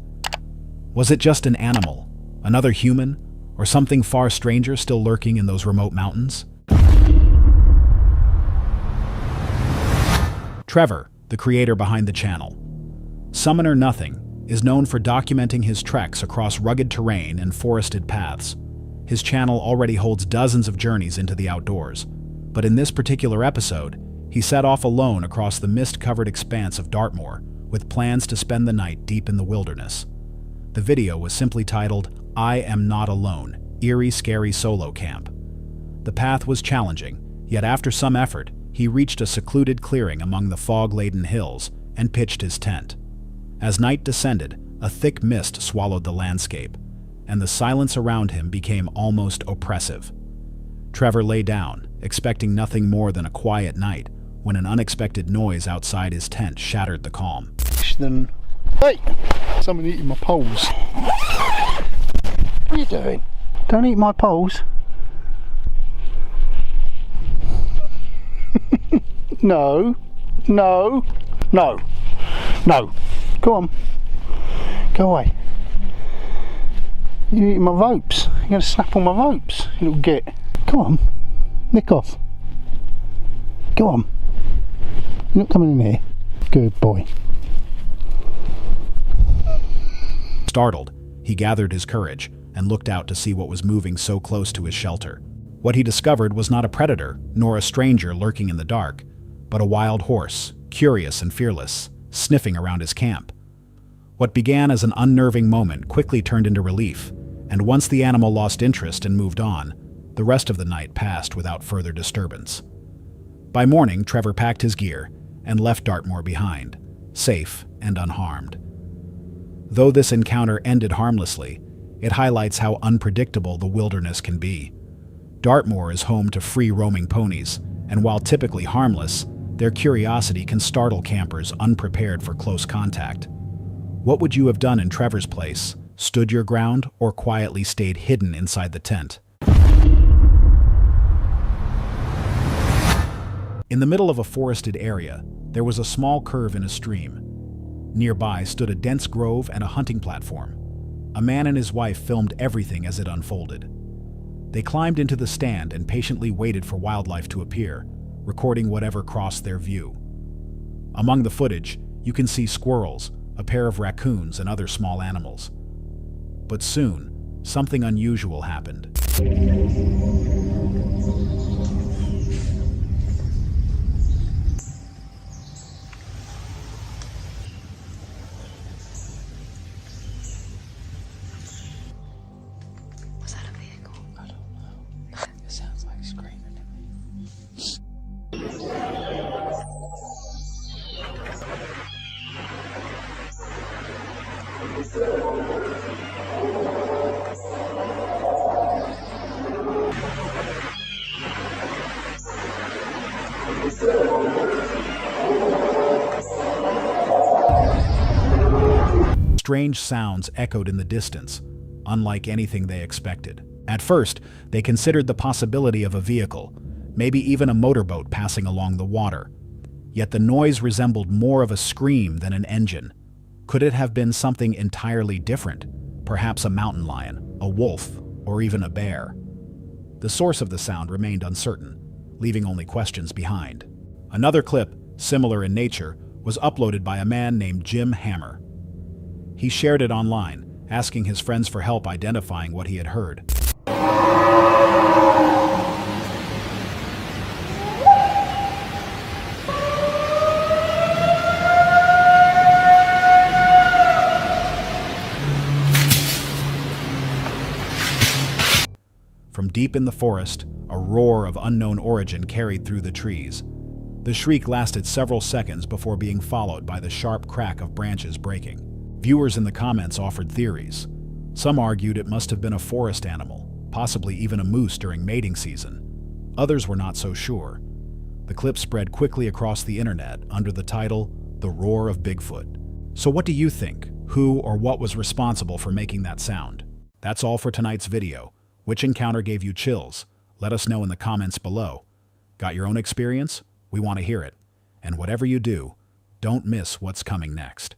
Was it just an animal, another human, or something far stranger still lurking in those remote mountains? Trevor, the creator behind the channel, Summoner Nothing, is known for documenting his treks across rugged terrain and forested paths. His channel already holds dozens of journeys into the outdoors, but in this particular episode, he set off alone across the mist-covered expanse of Dartmoor, with plans to spend the night deep in the wilderness. The video was simply titled, "I Am Not Alone, Eerie Scary Solo Camp." The path was challenging, yet after some effort, he reached a secluded clearing among the fog-laden hills and pitched his tent. As night descended, a thick mist swallowed the landscape, and the silence around him became almost oppressive. Trevor lay down, expecting nothing more than a quiet night, when an unexpected noise outside his tent shattered the calm. Hey! Someone eating my poles. What are you doing? Don't eat my poles. No. No. No. No. Go on. Go away. You're eating my ropes. You're going to snap all my ropes, you little git. Come on. Nick off. Go on. You're not coming in here. Good boy. Startled, he gathered his courage and looked out to see what was moving so close to his shelter. What he discovered was not a predator, nor a stranger lurking in the dark, but a wild horse, curious and fearless, sniffing around his camp. What began as an unnerving moment quickly turned into relief, and once the animal lost interest and moved on, the rest of the night passed without further disturbance. By morning, Trevor packed his gear and left Dartmoor behind, safe and unharmed. Though this encounter ended harmlessly, it highlights how unpredictable the wilderness can be. Dartmoor is home to free-roaming ponies, and while typically harmless, their curiosity can startle campers unprepared for close contact. What would you have done in Trevor's place? Stood your ground or quietly stayed hidden inside the tent? In the middle of a forested area, there was a small curve in a stream. Nearby stood a dense grove and a hunting platform. A man and his wife filmed everything as it unfolded. They climbed into the stand and patiently waited for wildlife to appear, recording whatever crossed their view. Among the footage, you can see squirrels, a pair of raccoons, and other small animals. But soon, something unusual happened. Was that a vehicle? I don't know. It sounds like screaming to me. Strange sounds echoed in the distance, unlike anything they expected. At first, they considered the possibility of a vehicle, maybe even a motorboat passing along the water. Yet the noise resembled more of a scream than an engine. Could it have been something entirely different? Perhaps a mountain lion, a wolf, or even a bear? The source of the sound remained uncertain, leaving only questions behind. Another clip, similar in nature, was uploaded by a man named Jim Hammer. He shared it online, asking his friends for help identifying what he had heard. From deep in the forest, a roar of unknown origin carried through the trees. The shriek lasted several seconds before being followed by the sharp crack of branches breaking. Viewers in the comments offered theories. Some argued it must have been a forest animal, possibly even a moose during mating season. Others were not so sure. The clip spread quickly across the internet under the title, "The Roar of Bigfoot." So what do you think? Who or what was responsible for making that sound? That's all for tonight's video. Which encounter gave you chills? Let us know in the comments below. Got your own experience? We want to hear it. And whatever you do, don't miss what's coming next.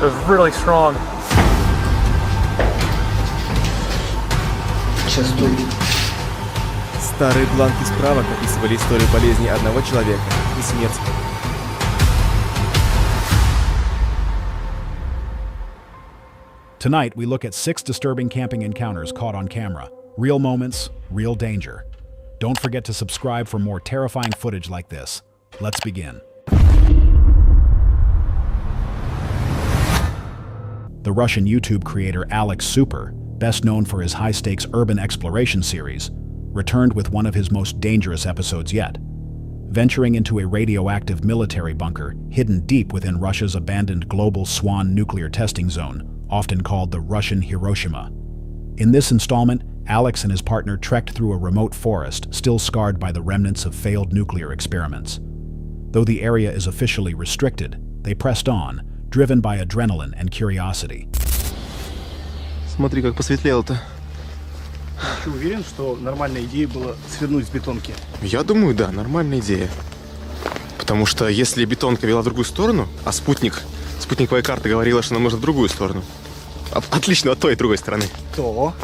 It was really strong. Старые бланки справок описывали историю болезни одного человека и смерти. Tonight, we look at 6 disturbing camping encounters caught on camera. Real moments, real danger. Don't forget to subscribe for more terrifying footage like this. Let's begin. The Russian YouTube creator Alex Super, best known for his high-stakes urban exploration series, returned with one of his most dangerous episodes yet. Venturing into a radioactive military bunker hidden deep within Russia's abandoned global Swan nuclear testing zone, often called the Russian Hiroshima. In this installment, Alex and his partner trekked through a remote forest still scarred by the remnants of failed nuclear experiments. Though the area is officially restricted, they pressed on, driven by adrenaline and curiosity. Смотри, как посветлело-то. Ты уверен, что нормальная идея была свернуть с бетонки? Я думаю, да, нормальная идея. Потому что если бетонка вела в другую сторону, а спутниковая карта говорила, что нам нужно в другую сторону. Отлично, от той и другой стороны. То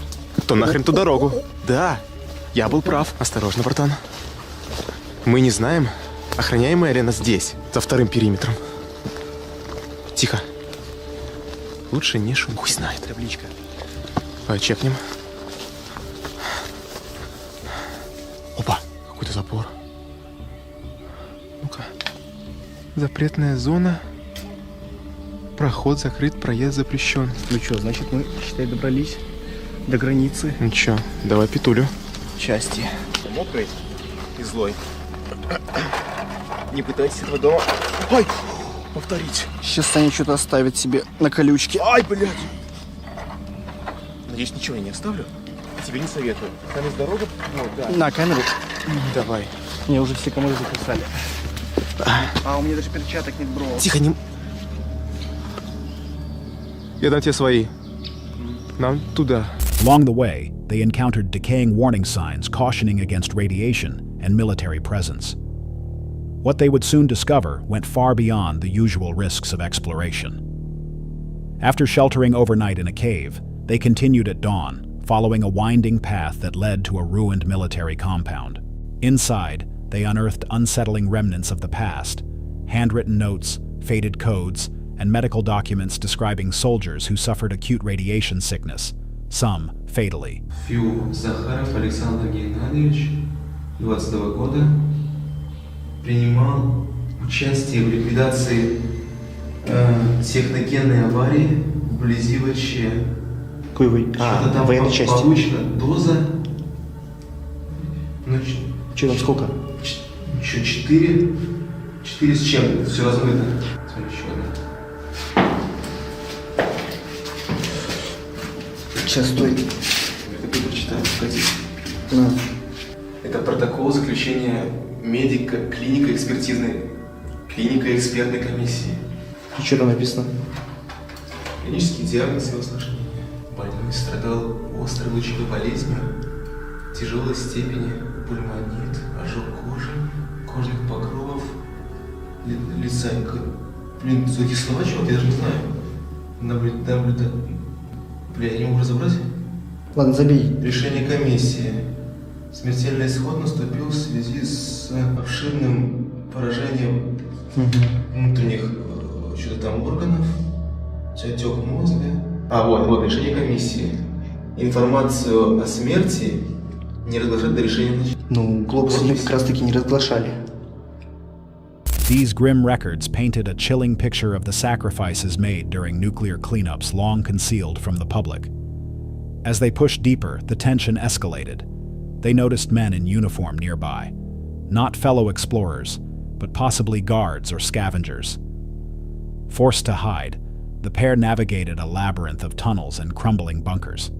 нахрен ту дорогу. Да, я был прав. Осторожно, братан. Мы не знаем, охраняемая арена здесь, за вторым периметром. Тихо. Лучше не шум. Пусть знает. Табличка. Чекнем. Опа, какой-то запор. Ну-ка. Запретная зона. Проход закрыт, проезд запрещен. Ну что, значит мы, считай, добрались до границы. Ну чё, давай петулю. Части. Мокрый и злой. Не пытайтесь этого дома. Ой! Повторить. Сейчас Саня что-то оставит себе на колючке. Ай, блядь! Надеюсь, ничего я не оставлю. Тебе не советую. Там есть дорога. Вот, да. На камеру. Давай. Мне уже все комары записали. А у меня даже перчаток нет, бро. Тихо, не... Я дам тебе свои. Нам туда. Along the way, they encountered decaying warning signs cautioning against radiation and military presence. What they would soon discover went far beyond the usual risks of exploration. After sheltering overnight in a cave, they continued at dawn, following a winding path that led to a ruined military compound. Inside, they unearthed unsettling remnants of the past, handwritten notes, faded codes, and medical documents describing soldiers who suffered acute radiation sickness, some fatally. Фю Захаров Александр Геннадьевич, 22 года, принимал участие в ликвидации техногенной аварии вблизи ВЧ. Какой вы? Что-то там военной части. Получена доза. Ну, что там сколько? 4 с чем-то. Все размыто. Смотри, еще одна. Сейчас, стой. Это ты прочитай, погоди. На. Это протокол заключения медика, клинико-экспертной комиссии. И что там написано? Клинический диагноз и осложнения. Больной страдал острой лучевой болезнью, тяжелой степени пульмонит, ожог кожи, кожных покровов, лица. Блин, такие слова, чувак, я даже не знаю. Бля, я не могу разобрать. Ладно, забей. Решение комиссии. Смертельный исход наступил в связи с обширным поражением внутренних что-то там органов, отек мозга. Вот решение комиссии. Информацию о смерти не разглашать до решения начала. Ну, глобусы они как раз таки не разглашали. These grim records painted a chilling picture of the sacrifices made during nuclear cleanups long concealed from the public. As they pushed deeper, the tension escalated. They noticed men in uniform nearby, not fellow explorers, but possibly guards or scavengers. Forced to hide, the pair navigated a labyrinth of tunnels and crumbling bunkers.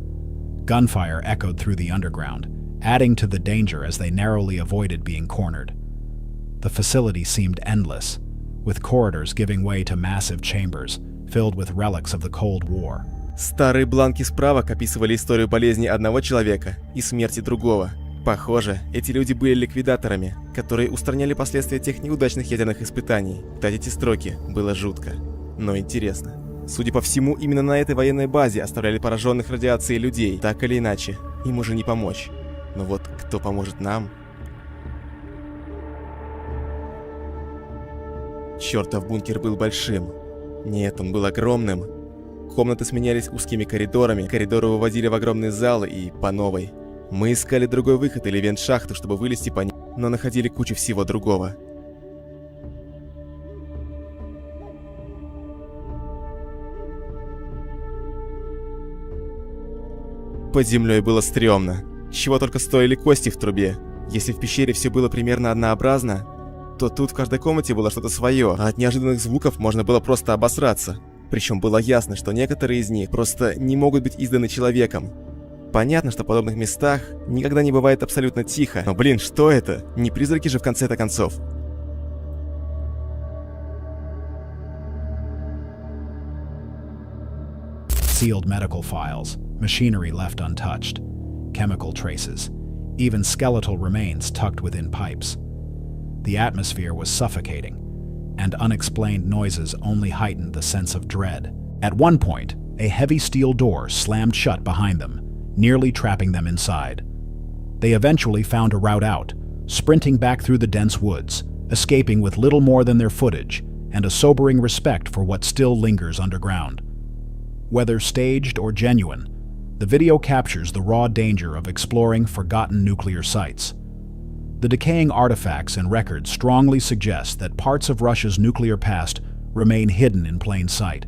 Gunfire echoed through the underground, adding to the danger as they narrowly avoided being cornered. The facility seemed endless, with corridors giving way to massive chambers filled with relics of the Cold War. Старые бланки справок описывали историю болезни одного человека и смерти другого. Похоже, эти люди были ликвидаторами, которые устраняли последствия тех неудачных ядерных испытаний. Читать эти строки было жутко, но интересно. Судя по всему, именно на этой военной базе оставляли пораженных радиацией людей. Так или иначе, им уже не помочь. Но вот кто поможет нам? Чертов бункер был большим. Нет, он был огромным. Комнаты сменялись узкими коридорами, коридоры выводили в огромные залы и по новой. Мы искали другой выход или вент-шахту, чтобы вылезти по ней, но находили кучу всего другого. Под землей было стрёмно. Чего только стоили кости в трубе. Если в пещере все было примерно однообразно, то тут в каждой комнате было что-то свое, а от неожиданных звуков можно было просто обосраться. Причем было ясно, что некоторые из них просто не могут быть изданы человеком. Понятно, что в подобных местах никогда не бывает абсолютно тихо, но блин, что это? Не призраки же в конце-то концов. Sealed medical files, machinery left untouched, chemical traces, even skeletal remains tucked within pipes. The atmosphere was suffocating, and unexplained noises only heightened the sense of dread. At one point, a heavy steel door slammed shut behind them, nearly trapping them inside. They eventually found a route out, sprinting back through the dense woods, escaping with little more than their footage and a sobering respect for what still lingers underground. Whether staged or genuine, the video captures the raw danger of exploring forgotten nuclear sites. The decaying artifacts and records strongly suggest that parts of Russia's nuclear past remain hidden in plain sight,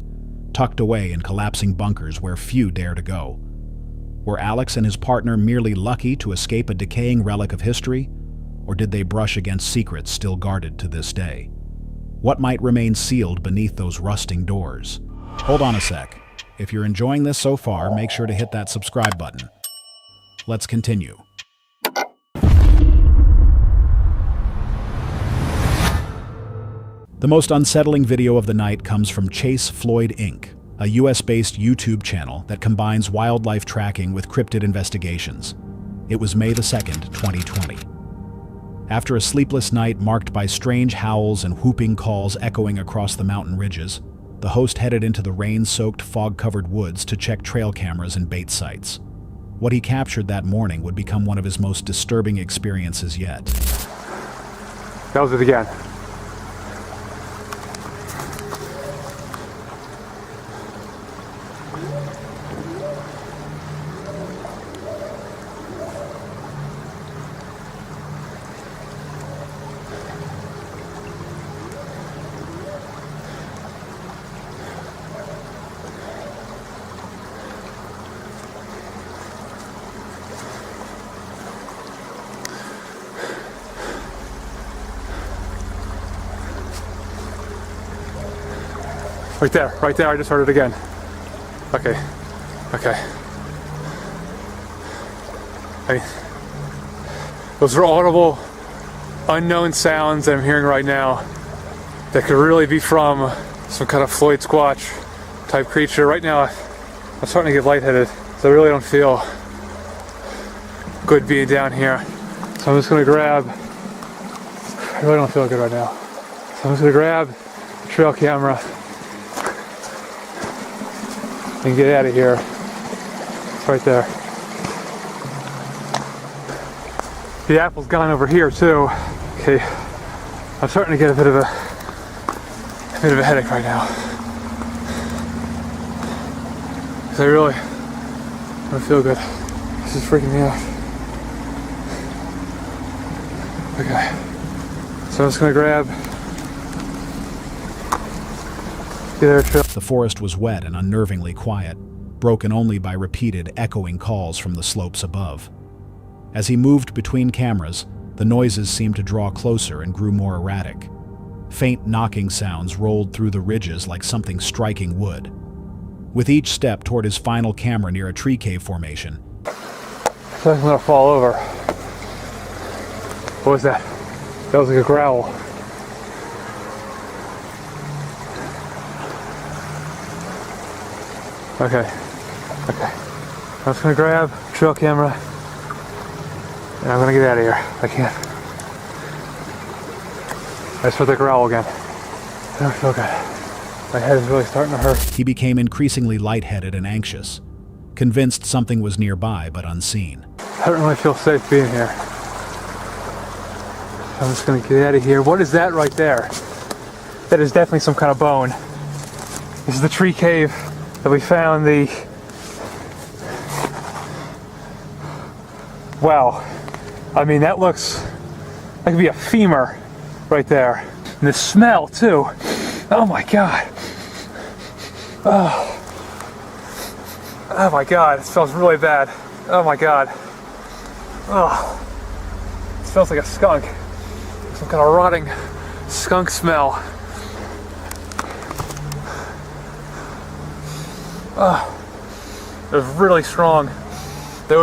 tucked away in collapsing bunkers where few dare to go. Were Alex and his partner merely lucky to escape a decaying relic of history, or did they brush against secrets still guarded to this day? What might remain sealed beneath those rusting doors? Hold on a sec. If you're enjoying this so far, make sure to hit that subscribe button. Let's continue. The most unsettling video of the night comes from Chase Floyd Inc., a US-based YouTube channel that combines wildlife tracking with cryptid investigations. It was May 2nd, 2020. After a sleepless night marked by strange howls and whooping calls echoing across the mountain ridges, the host headed into the rain-soaked, fog-covered woods to check trail cameras and bait sites. What he captured that morning would become one of his most disturbing experiences yet. That was it again. Right there, I just heard it again. Okay. Those are audible, unknown sounds that I'm hearing right now that could really be from some kind of Floyd Squatch type creature. Right now, I'm starting to get lightheaded, so I really don't feel good being down here. So I'm just gonna grab, I really don't feel good right now. So I'm just gonna grab the trail camera and get out of here. It's right there. The apple's gone over here too. Okay, I'm starting to get a bit of a headache right now. So I I don't feel good. This is freaking me out. Okay. So I'm just gonna grab. Get there, chill. The forest was wet and unnervingly quiet, broken only by repeated echoing calls from the slopes above. As he moved between cameras, the noises seemed to draw closer and grew more erratic. Faint knocking sounds rolled through the ridges like something striking wood. With each step toward his final camera near a tree cave formation, I feel like I'm gonna fall over. What was that? That was like a growl. Okay. I'm just gonna grab trail camera and I'm gonna get out of here. I can't. I just heard the growl again. I don't feel good. My head is really starting to hurt. He became increasingly lightheaded and anxious, convinced something was nearby but unseen. I don't really feel safe being here. I'm just gonna get out of here. What is that right there? That is definitely some kind of bone. This is the tree cave that we found the... Wow. I mean, that looks... That could be a femur right there. And the smell, too. Oh my God. Oh my God, it smells really bad. Oh my God. Oh. It smells like a skunk. Some kind of rotting skunk smell. It was really strong. That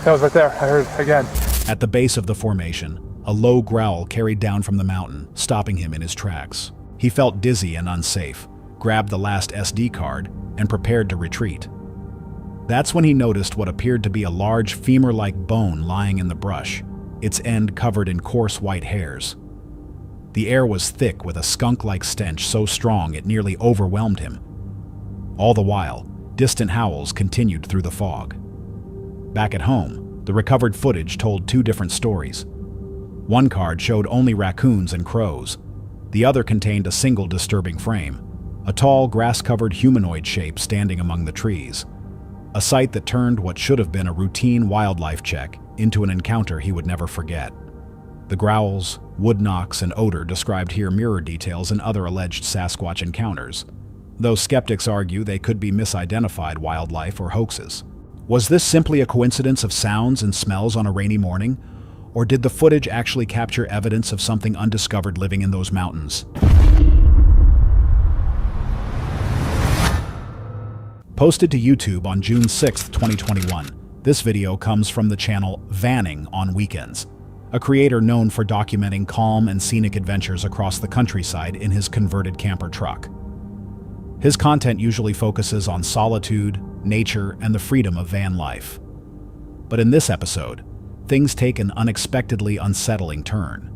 was right there. I heard it again. At the base of the formation, a low growl carried down from the mountain, stopping him in his tracks. He felt dizzy and unsafe, grabbed the last SD card, and prepared to retreat. That's when he noticed what appeared to be a large femur-like bone lying in the brush, its end covered in coarse white hairs. The air was thick with a skunk-like stench so strong it nearly overwhelmed him. All the while, distant howls continued through the fog. Back at home, the recovered footage told two different stories. One card showed only raccoons and crows. The other contained a single disturbing frame, a tall, grass-covered humanoid shape standing among the trees. A sight that turned what should have been a routine wildlife check into an encounter he would never forget. The growls, wood knocks, and odor described here mirror details in other alleged Sasquatch encounters, though skeptics argue they could be misidentified wildlife or hoaxes. Was this simply a coincidence of sounds and smells on a rainy morning, or did the footage actually capture evidence of something undiscovered living in those mountains? Posted to YouTube on June 6, 2021, this video comes from the channel Vanning on Weekends, a creator known for documenting calm and scenic adventures across the countryside in his converted camper truck. His content usually focuses on solitude, nature, and the freedom of van life. But in this episode, things take an unexpectedly unsettling turn.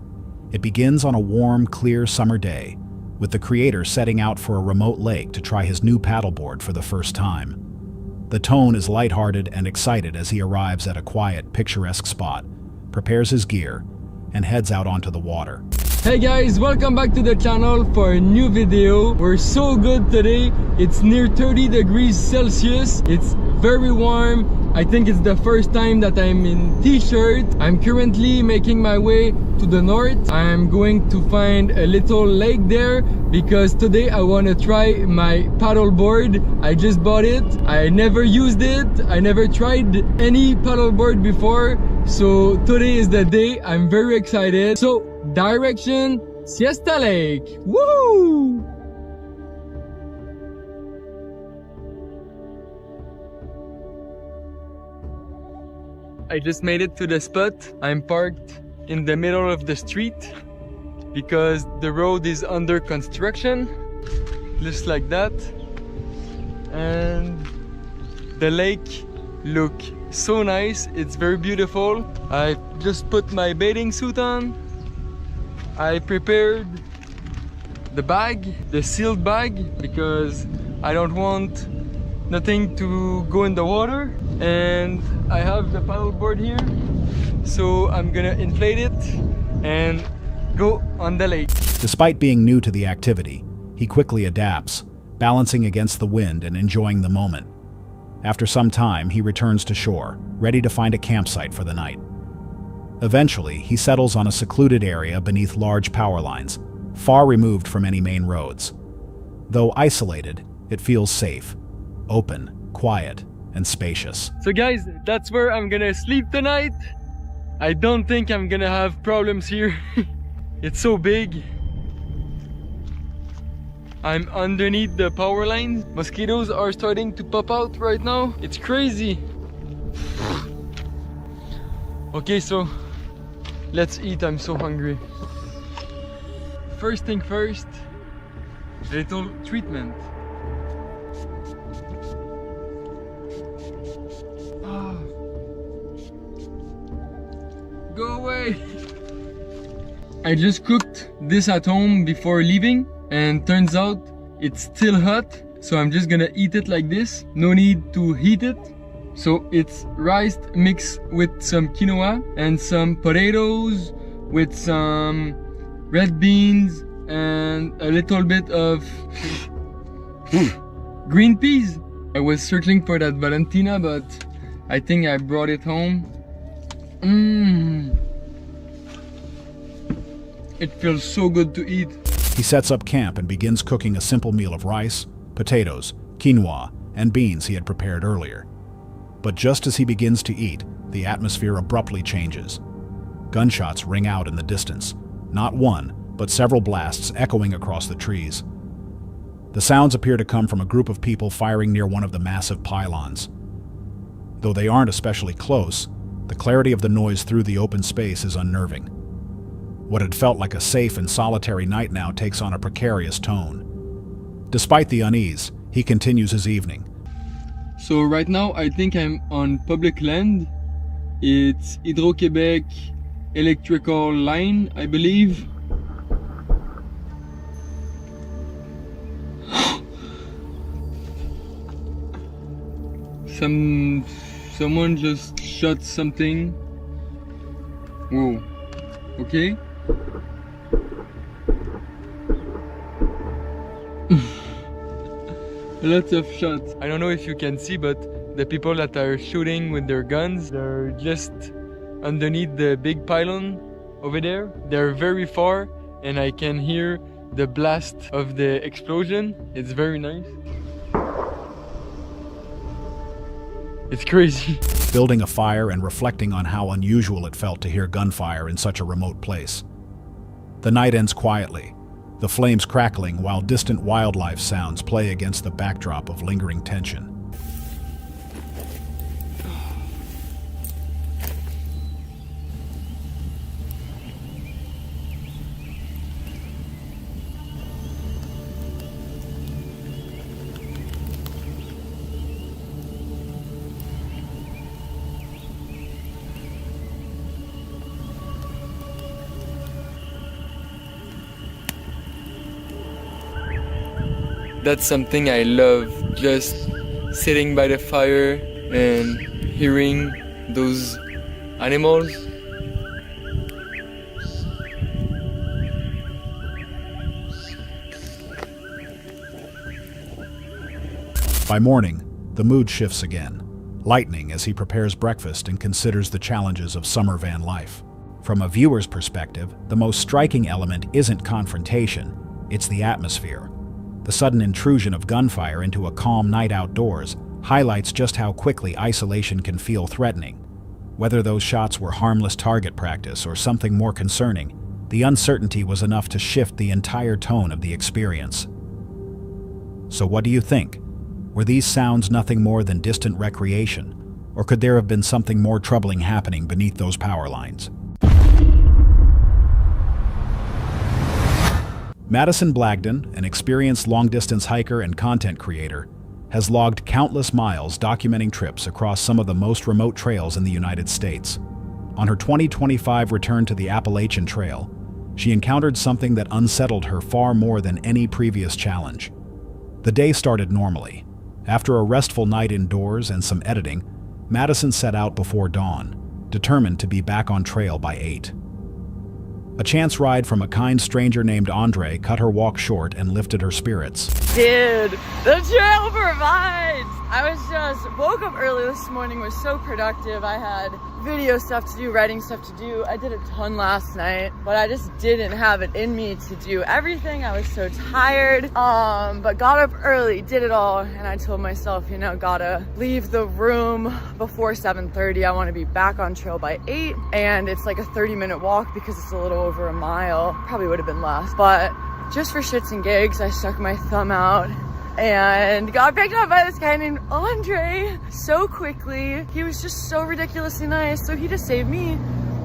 It begins on a warm, clear summer day, with the creator setting out for a remote lake to try his new paddleboard for the first time. The tone is lighthearted and excited as he arrives at a quiet, picturesque spot, prepares his gear, and heads out onto the water. Hey guys, welcome back to the channel for a new video. We're so good today. It's near 30 degrees Celsius. It's very warm. I think it's the first time that I'm in t-shirt. I'm currently making my way to the north. I'm going to find a little lake there because today I want to try my paddleboard. I just bought it. I never used it. I never tried any paddleboard before. So today is the day. I'm very excited. So direction Siesta Lake. Woo! I just made it to the spot. I'm parked in the middle of the street because the road is under construction, just like that. And the lake looks so nice. It's very beautiful. I just put my bathing suit on. I prepared the bag, the sealed bag, because I don't want nothing to go in the water. And I have the paddleboard here, so I'm gonna inflate it and go on the lake. Despite being new to the activity, he quickly adapts, balancing against the wind and enjoying the moment. After some time, he returns to shore, ready to find a campsite for the night. Eventually, he settles on a secluded area beneath large power lines, far removed from any main roads. Though isolated, it feels safe, open, quiet, and spacious. So guys, that's where I'm gonna sleep tonight. I don't think I'm gonna have problems here. It's so big. I'm underneath the power lines. Mosquitoes are starting to pop out right now. It's crazy. Okay, so let's eat. I'm so hungry. First thing first, little treatment. Go away. I just cooked this at home before leaving, and turns out it's still hot, so I'm just gonna eat it like this. No need to heat it. So it's rice mixed with some quinoa and some potatoes with some red beans and a little bit of green peas. I was searching for that Valentina, but I think I brought it home. It feels so good to eat. He sets up camp and begins cooking a simple meal of rice, potatoes, quinoa, and beans he had prepared earlier. But just as he begins to eat, the atmosphere abruptly changes. Gunshots ring out in the distance, not one, but several blasts echoing across the trees. The sounds appear to come from a group of people firing near one of the massive pylons. Though they aren't especially close, the clarity of the noise through the open space is unnerving. What had felt like a safe and solitary night now takes on a precarious tone. Despite the unease, he continues his evening. So right now I think I'm on public land. It's Hydro-Québec electrical line, I believe. Someone just shot something. Whoa. Okay. Lots of shots. I don't know if you can see, but the people that are shooting with their guns, they're just underneath the big pylon over there. They're very far, and I can hear the blast of the explosion. It's very nice. It's crazy. Building a fire and reflecting on how unusual it felt to hear gunfire in such a remote place. The night ends quietly, the flames crackling while distant wildlife sounds play against the backdrop of lingering tension. That's something I love, just sitting by the fire and hearing those animals. By morning, the mood shifts again, lightening as he prepares breakfast and considers the challenges of summer van life. From a viewer's perspective, the most striking element isn't confrontation, it's the atmosphere. The sudden intrusion of gunfire into a calm night outdoors highlights just how quickly isolation can feel threatening. Whether those shots were harmless target practice or something more concerning, the uncertainty was enough to shift the entire tone of the experience. So what do you think? Were these sounds nothing more than distant recreation, or could there have been something more troubling happening beneath those power lines? Madison Blagden, an experienced long-distance hiker and content creator, has logged countless miles documenting trips across some of the most remote trails in the United States. On her 2025 return to the Appalachian Trail, she encountered something that unsettled her far more than any previous challenge. The day started normally. After a restful night indoors and some editing, Madison set out before dawn, determined to be back on trail by 8. A chance ride from a kind stranger named Andre cut her walk short and lifted her spirits. Dude, the trail provides! I was just woke up early this morning, was so productive. I had video stuff to do, writing stuff to do. I did a ton last night, but I just didn't have it in me to do everything. I was so tired, but got up early, did it all, and I told myself, you know, gotta leave the room before 7:30. I want to be back on trail by 8, and it's like a 30-minute walk because it's a little over a mile. Probably would have been less, but just for shits and gigs, I stuck my thumb out and got picked up by this guy named Andre so quickly. He was just so ridiculously nice. So he just saved me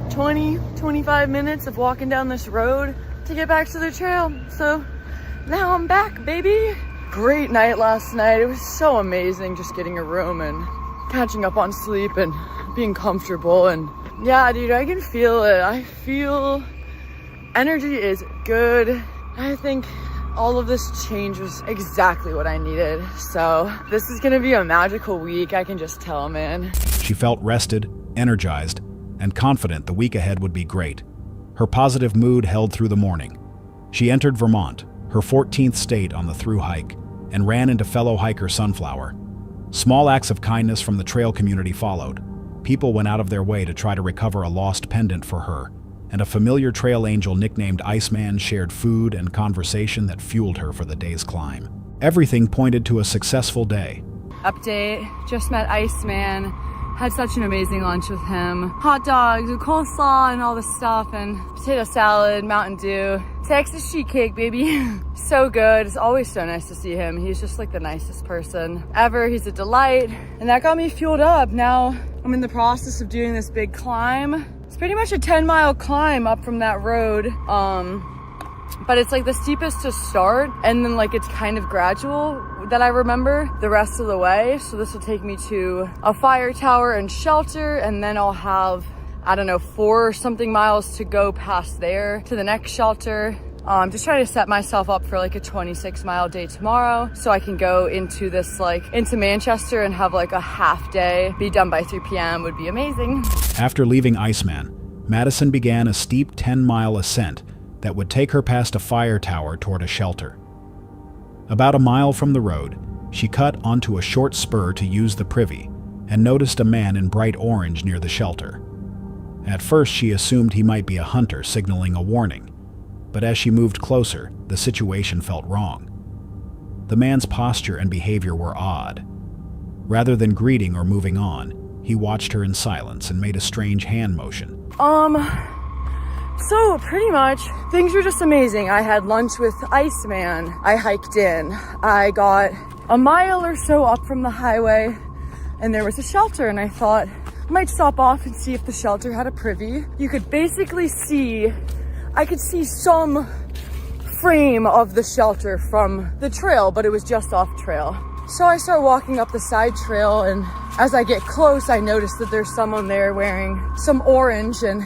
20-25 minutes of walking down this road to get back to the trail. So now I'm back, baby. Great night last night. It was so amazing just getting a room and catching up on sleep and being comfortable. And yeah, dude, I can feel it. I feel energy is good. I think all of this change was exactly what I needed. So this is gonna be a magical week. I can just tell, man. She felt rested, energized, and confident the week ahead would be great. Her positive mood held through the morning. She entered Vermont, her 14th state on the through hike, and ran into fellow hiker Sunflower. Small acts of kindness from the trail community followed. People went out of their way to try to recover a lost pendant for her, and a familiar trail angel nicknamed Iceman shared food and conversation that fueled her for the day's climb. Everything pointed to a successful day. Update, just met Iceman. Had such an amazing lunch with him. Hot dogs and coleslaw and all this stuff, and potato salad, Mountain Dew. Texas sheet cake, baby. So good. It's always so nice to see him. He's just like the nicest person ever. He's a delight. And that got me fueled up. Now I'm in the process of doing this big climb. It's pretty much a 10-mile climb up from that road. But it's like the steepest to start, and then like it's kind of gradual that I remember the rest of the way. So this will take me to a fire tower and shelter, and then I'll have, I don't know, 4 or something miles to go past there to the next shelter. Just trying to set myself up for like a 26-mile day tomorrow, so I can go into this into Manchester and have like a half day, be done by 3 p.m. would be amazing. After leaving Iceman, Madison began a steep 10-mile ascent that would take her past a fire tower toward a shelter. About a mile from the road, she cut onto a short spur to use the privy and noticed a man in bright orange near the shelter. At first, she assumed he might be a hunter signaling a warning, but as she moved closer, the situation felt wrong. The man's posture and behavior were odd. Rather than greeting or moving on, he watched her in silence and made a strange hand motion. So pretty much, things were just amazing. I had lunch with Iceman. I hiked in. I got a mile or so up from the highway, and there was a shelter, and I thought I might stop off and see if the shelter had a privy. You could basically see, I could see some frame of the shelter from the trail, but it was just off trail. So I start walking up the side trail, and as I get close, I notice that there's someone there wearing some orange, and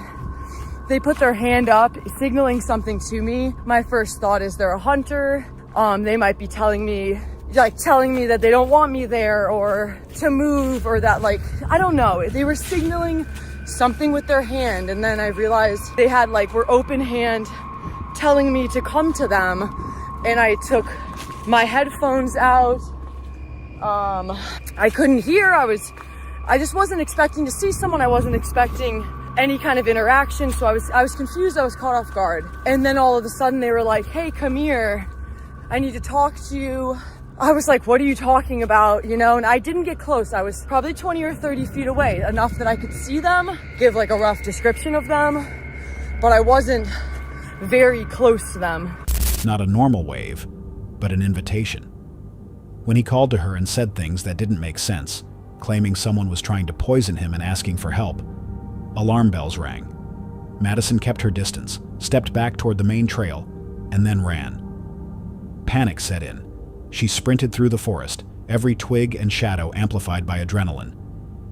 they put their hand up, signaling something to me. My first thought is they're a hunter. They might be telling me that they don't want me there or to move, or that I don't know. They were signaling something with their hand, and then I realized they had were open hand telling me to come to them, and I took my headphones out. I couldn't hear. I just wasn't expecting to see someone. I wasn't expecting any kind of interaction, so I was confused. I was caught off guard, and then all of a sudden they were like, "Hey, come here, I need to talk to you." I was like, "What are you talking about?" And I didn't get close. I was probably 20 or 30 feet away, enough that I could see them, give a rough description of them, but I wasn't very close to them. Not a normal wave, but an invitation. When he called to her and said things that didn't make sense, claiming someone was trying to poison him and asking for help, alarm bells rang. Madison kept her distance, stepped back toward the main trail, and then ran. Panic set in. She sprinted through the forest, every twig and shadow amplified by adrenaline.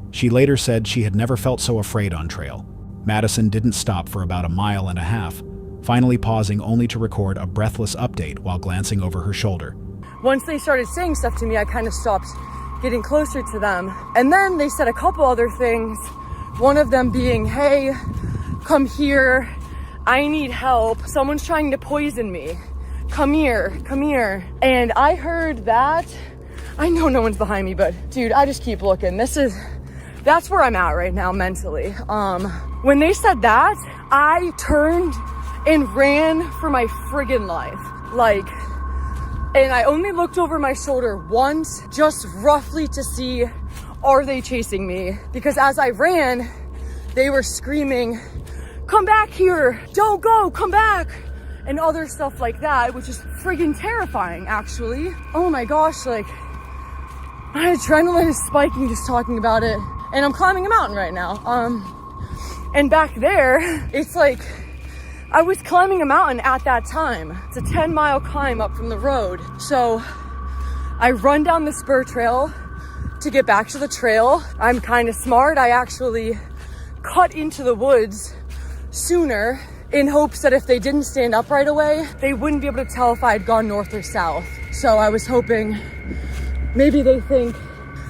She later said she had never felt so afraid on trail. Madison didn't stop for about a mile and a half, finally pausing only to record a breathless update while glancing over her shoulder. Once they started saying stuff to me, I kind of stopped getting closer to them. And then they said a couple other things. One of them being, "Hey, come here. I need help. Someone's trying to poison me. Come here, come here." And I heard that. I know no one's behind me, but dude, I just keep looking. That's where I'm at right now mentally. When they said that, I turned and ran for my friggin' life. Like, and I only looked over my shoulder once, just roughly to see, are they chasing me? Because as I ran, they were screaming, come back here, don't go, come back, and other stuff like that, which is friggin' terrifying, actually. Oh my gosh, like, my adrenaline is spiking just talking about it. And I'm climbing a mountain right now. And back there, it's like, I was climbing a mountain at that time. It's a 10-mile climb up from the road. So I run down the spur trail to get back to the trail. I'm kind of smart. I actually cut into the woods sooner in hopes that if they didn't stand up right away, they wouldn't be able to tell if I had gone north or south. So I was hoping maybe they think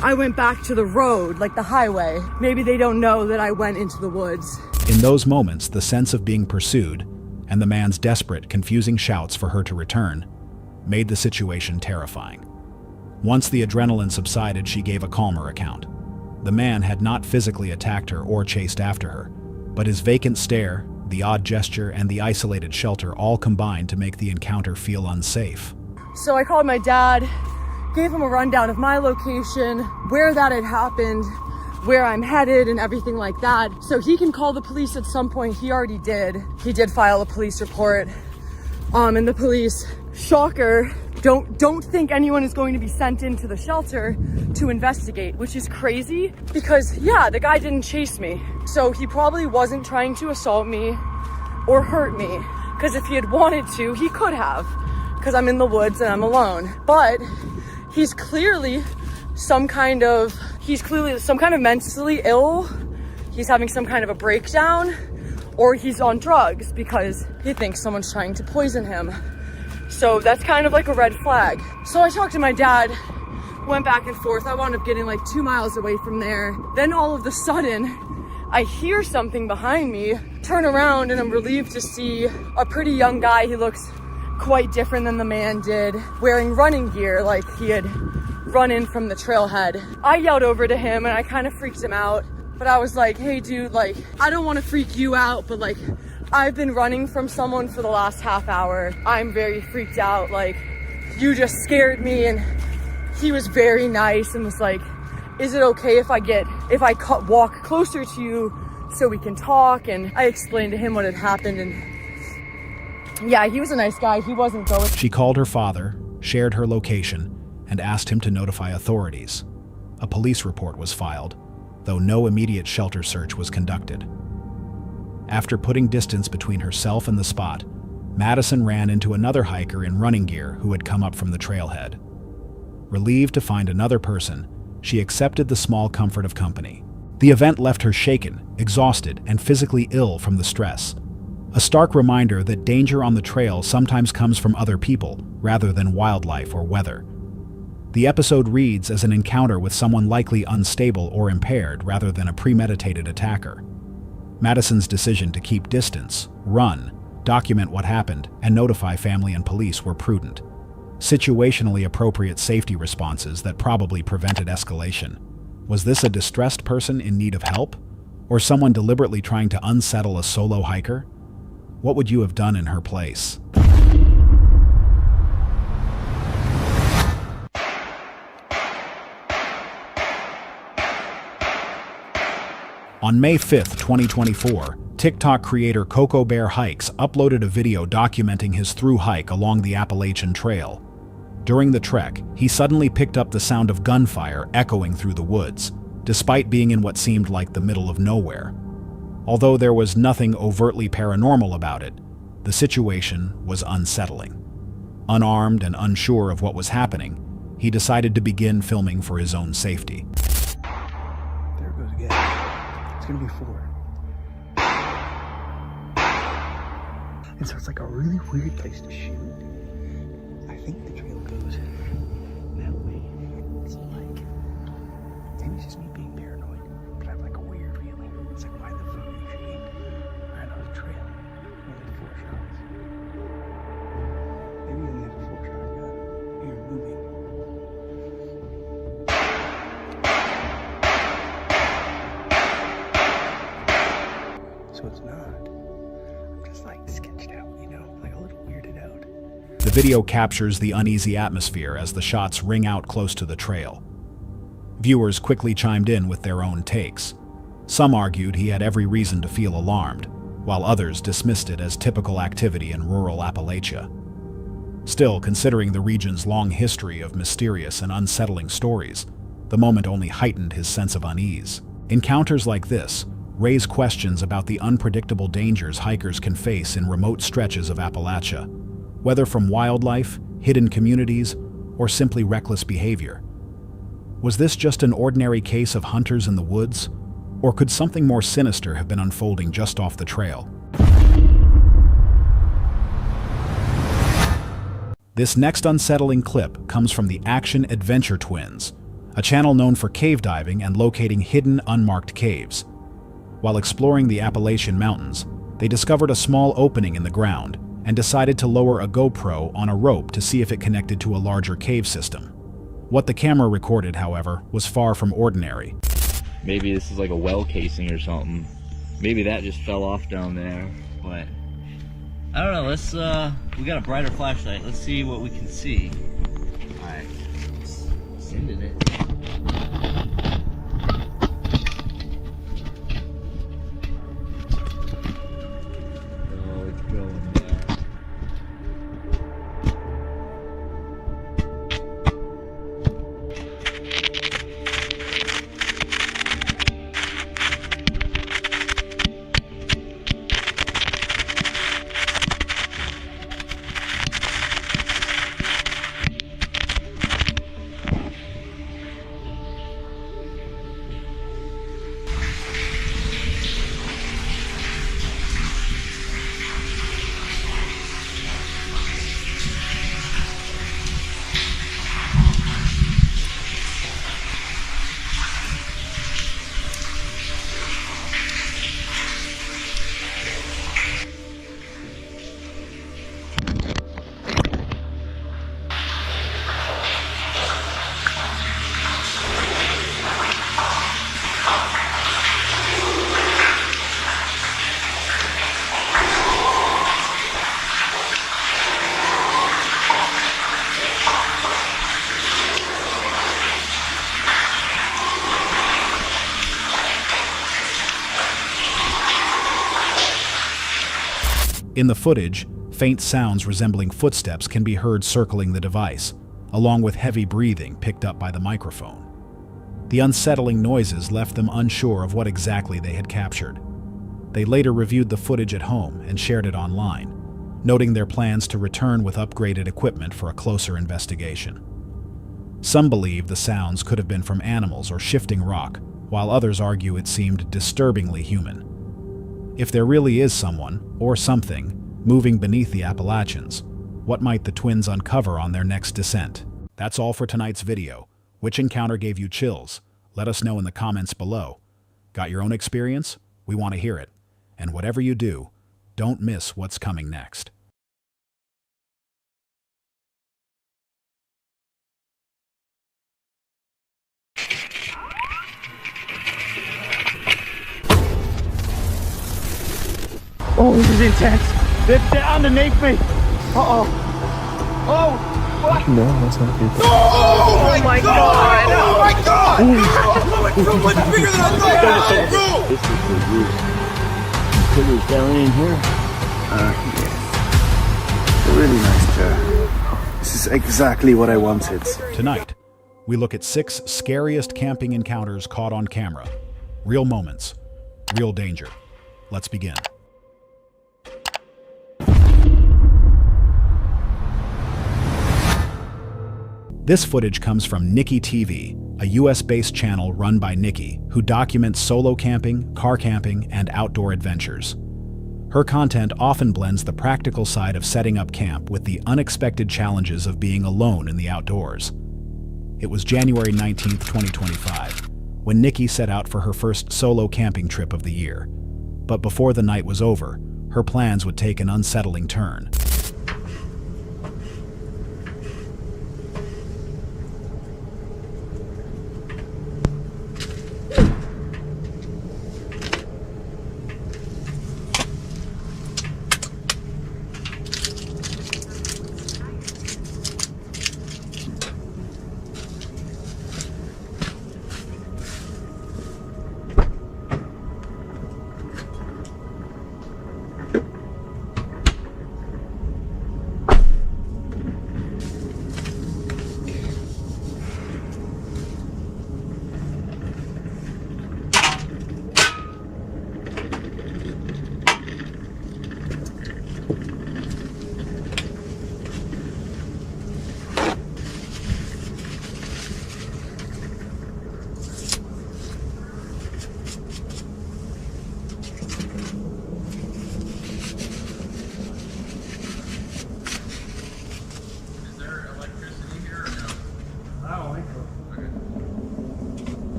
I went back to the road, like the highway. Maybe they don't know that I went into the woods. In those moments, the sense of being pursued and the man's desperate, confusing shouts for her to return made the situation terrifying. Once the adrenaline subsided, she gave a calmer account. The man had not physically attacked her or chased after her, but his vacant stare, the odd gesture, and the isolated shelter all combined to make the encounter feel unsafe. So I called my dad, gave him a rundown of my location, where that had happened, where I'm headed and everything like that. So he can call the police at some point. He already did. He did file a police report. And the police, shocker, don't think anyone is going to be sent into the shelter to investigate, which is crazy because yeah, the guy didn't chase me. So he probably wasn't trying to assault me or hurt me, because if he had wanted to, he could have, because I'm in the woods and I'm alone. But he's clearly some kind of mentally ill. He's having some kind of a breakdown, or he's on drugs because he thinks someone's trying to poison him. So that's kind of like a red flag. So I talked to my dad, went back and forth. I wound up getting like 2 miles away from there. Then all of a sudden, I hear something behind me, turn around, and I'm relieved to see a pretty young guy. He looks quite different than the man did, wearing running gear like he had run in from the trailhead. I yelled over to him and I kind of freaked him out, but I was like, hey dude, like, I don't want to freak you out, but like, I've been running from someone for the last half hour. I'm very freaked out, like, you just scared me. And he was very nice and was like, is it okay if I walk closer to you so we can talk? And I explained to him what had happened, and yeah, he was a nice guy. He wasn't going. She called her father, shared her location, and asked him to notify authorities. A police report was filed, though no immediate shelter search was conducted. After putting distance between herself and the spot, Madison ran into another hiker in running gear who had come up from the trailhead. Relieved to find another person, she accepted the small comfort of company. The event left her shaken, exhausted, and physically ill from the stress. A stark reminder that danger on the trail sometimes comes from other people rather than wildlife or weather. The episode reads as an encounter with someone likely unstable or impaired rather than a premeditated attacker. Madison's decision to keep distance, run, document what happened, and notify family and police were prudent. Situationally appropriate safety responses that probably prevented escalation. Was this a distressed person in need of help? Or someone deliberately trying to unsettle a solo hiker? What would you have done in her place? On May 5th, 2024, TikTok creator Coco Bear Hikes uploaded a video documenting his through hike along the Appalachian Trail. During the trek, he suddenly picked up the sound of gunfire echoing through the woods, despite being in what seemed like the middle of nowhere. Although there was nothing overtly paranormal about it, the situation was unsettling. Unarmed and unsure of what was happening, he decided to begin filming for his own safety. There it goes again. It's gonna be 4. And so it's like a really weird place to shoot. I think the trail goes that way. So like, maybe it's just me being paranoid, but I have like a weird feeling. It's like, why the fuck are you shooting right on the trail? Only 4 shots. Maybe you only have a 4-shot gun. You're moving. so it's not. I'm just like sketched out, you know, like a little weirded out. The video captures the uneasy atmosphere as the shots ring out close to the trail. Viewers quickly chimed in with their own takes. Some argued he had every reason to feel alarmed, while others dismissed it as typical activity in rural Appalachia. Still, considering the region's long history of mysterious and unsettling stories, the moment only heightened his sense of unease. Encounters like this raise questions about the unpredictable dangers hikers can face in remote stretches of Appalachia, whether from wildlife, hidden communities, or simply reckless behavior. Was this just an ordinary case of hunters in the woods, or could something more sinister have been unfolding just off the trail? This next unsettling clip comes from the Action Adventure Twins, a channel known for cave diving and locating hidden, unmarked caves. While exploring the Appalachian Mountains, they discovered a small opening in the ground and decided to lower a GoPro on a rope to see if it connected to a larger cave system. What the camera recorded, however, was far from ordinary. Maybe this is like a well casing or something. Maybe that just fell off down there, but I don't know. Let's we got a brighter flashlight. Let's see what we can see. All right, sending it. Oh, it's going there. In the footage, faint sounds resembling footsteps can be heard circling the device, along with heavy breathing picked up by the microphone. The unsettling noises left them unsure of what exactly they had captured. They later reviewed the footage at home and shared it online, noting their plans to return with upgraded equipment for a closer investigation. Some believe the sounds could have been from animals or shifting rock, while others argue it seemed disturbingly human. If there really is someone, or something, moving beneath the Appalachians, what might the twins uncover on their next descent? That's all for tonight's video. Which encounter gave you chills? Let us know in the comments below. Got your own experience? We want to hear it. And whatever you do, don't miss what's coming next. Oh, this is intense. They're underneath me. Uh-oh. Oh, what? No, that's not good. Oh my god. Oh my god! Oh, much bigger than I thought. This is the roof. Pillars down in here. Yeah. Really nice chair. This is exactly what I wanted. Tonight, we look at 6 scariest camping encounters caught on camera. Real moments, real danger. Let's begin. This footage comes from Nikki TV, a US-based channel run by Nikki, who documents solo camping, car camping, and outdoor adventures. Her content often blends the practical side of setting up camp with the unexpected challenges of being alone in the outdoors. It was January 19th, 2025, when Nikki set out for her first solo camping trip of the year. But before the night was over, her plans would take an unsettling turn.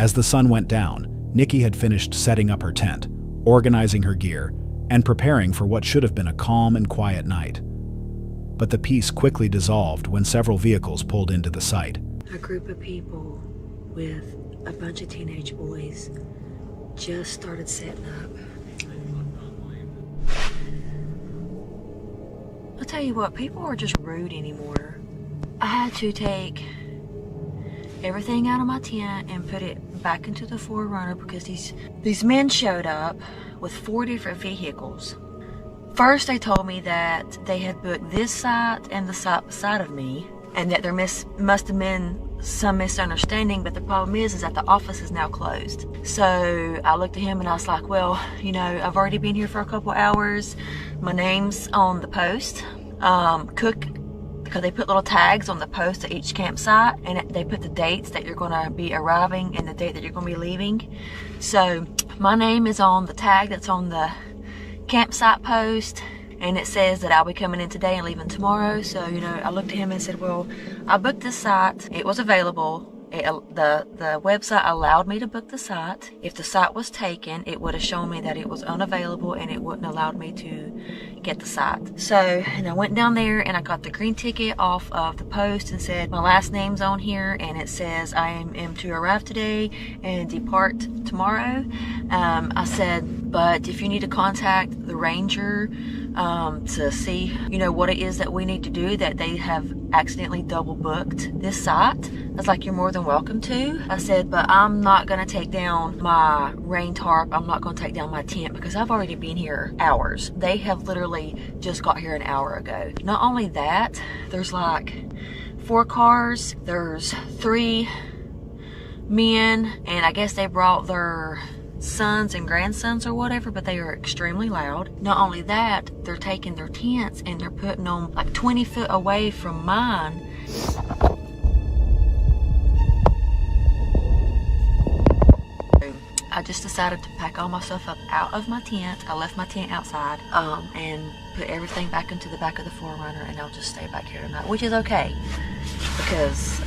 As the sun went down, Nikki had finished setting up her tent, organizing her gear, and preparing for what should have been a calm and quiet night. But the peace quickly dissolved when several vehicles pulled into the site. A group of people with a bunch of teenage boys just started setting up. I'll tell you what, people are just rude anymore. I had to take everything out of my tent and put it back into the 4Runner because these men showed up with 4 different vehicles. First, they told me that they had booked this site and the site beside of me, and that there must have been some misunderstanding, but the problem is that the office is now closed. So I looked at him and I was like, well, you know, I've already been here for a couple hours. My name's on the post. Cook, because they put little tags on the post at each campsite, and they put the dates that you're going to be arriving and the date that you're going to be leaving. So my name is on the tag that's on the campsite post, and it says that I'll be coming in today and leaving tomorrow. So, you know, I looked at him and said, well, I booked this site. It was available. The website allowed me to book the site. If the site was taken, it would have shown me that it was unavailable and it wouldn't allowed me to get the site. So, and I went down there and I got the green ticket off of the post and said, my last name's on here and it says I am to arrive today and depart tomorrow. I said, but if you need to contact the ranger to see, you know, what it is that we need to do, that they have accidentally double booked this site. I was like, you're more than welcome to. I said, but I'm not going to take down my rain tarp. I'm not going to take down my tent because I've already been here hours. They have literally just got here an hour ago. Not only that, there's like 4 cars. There's 3 men, and I guess they brought their sons and grandsons or whatever, but they are extremely loud. Not only that, they're taking their tents and they're putting them like 20 foot away from mine. I just decided to pack all my stuff up out of my tent. I left my tent outside and put everything back into the back of the 4Runner, and I'll just stay back here tonight, which is okay because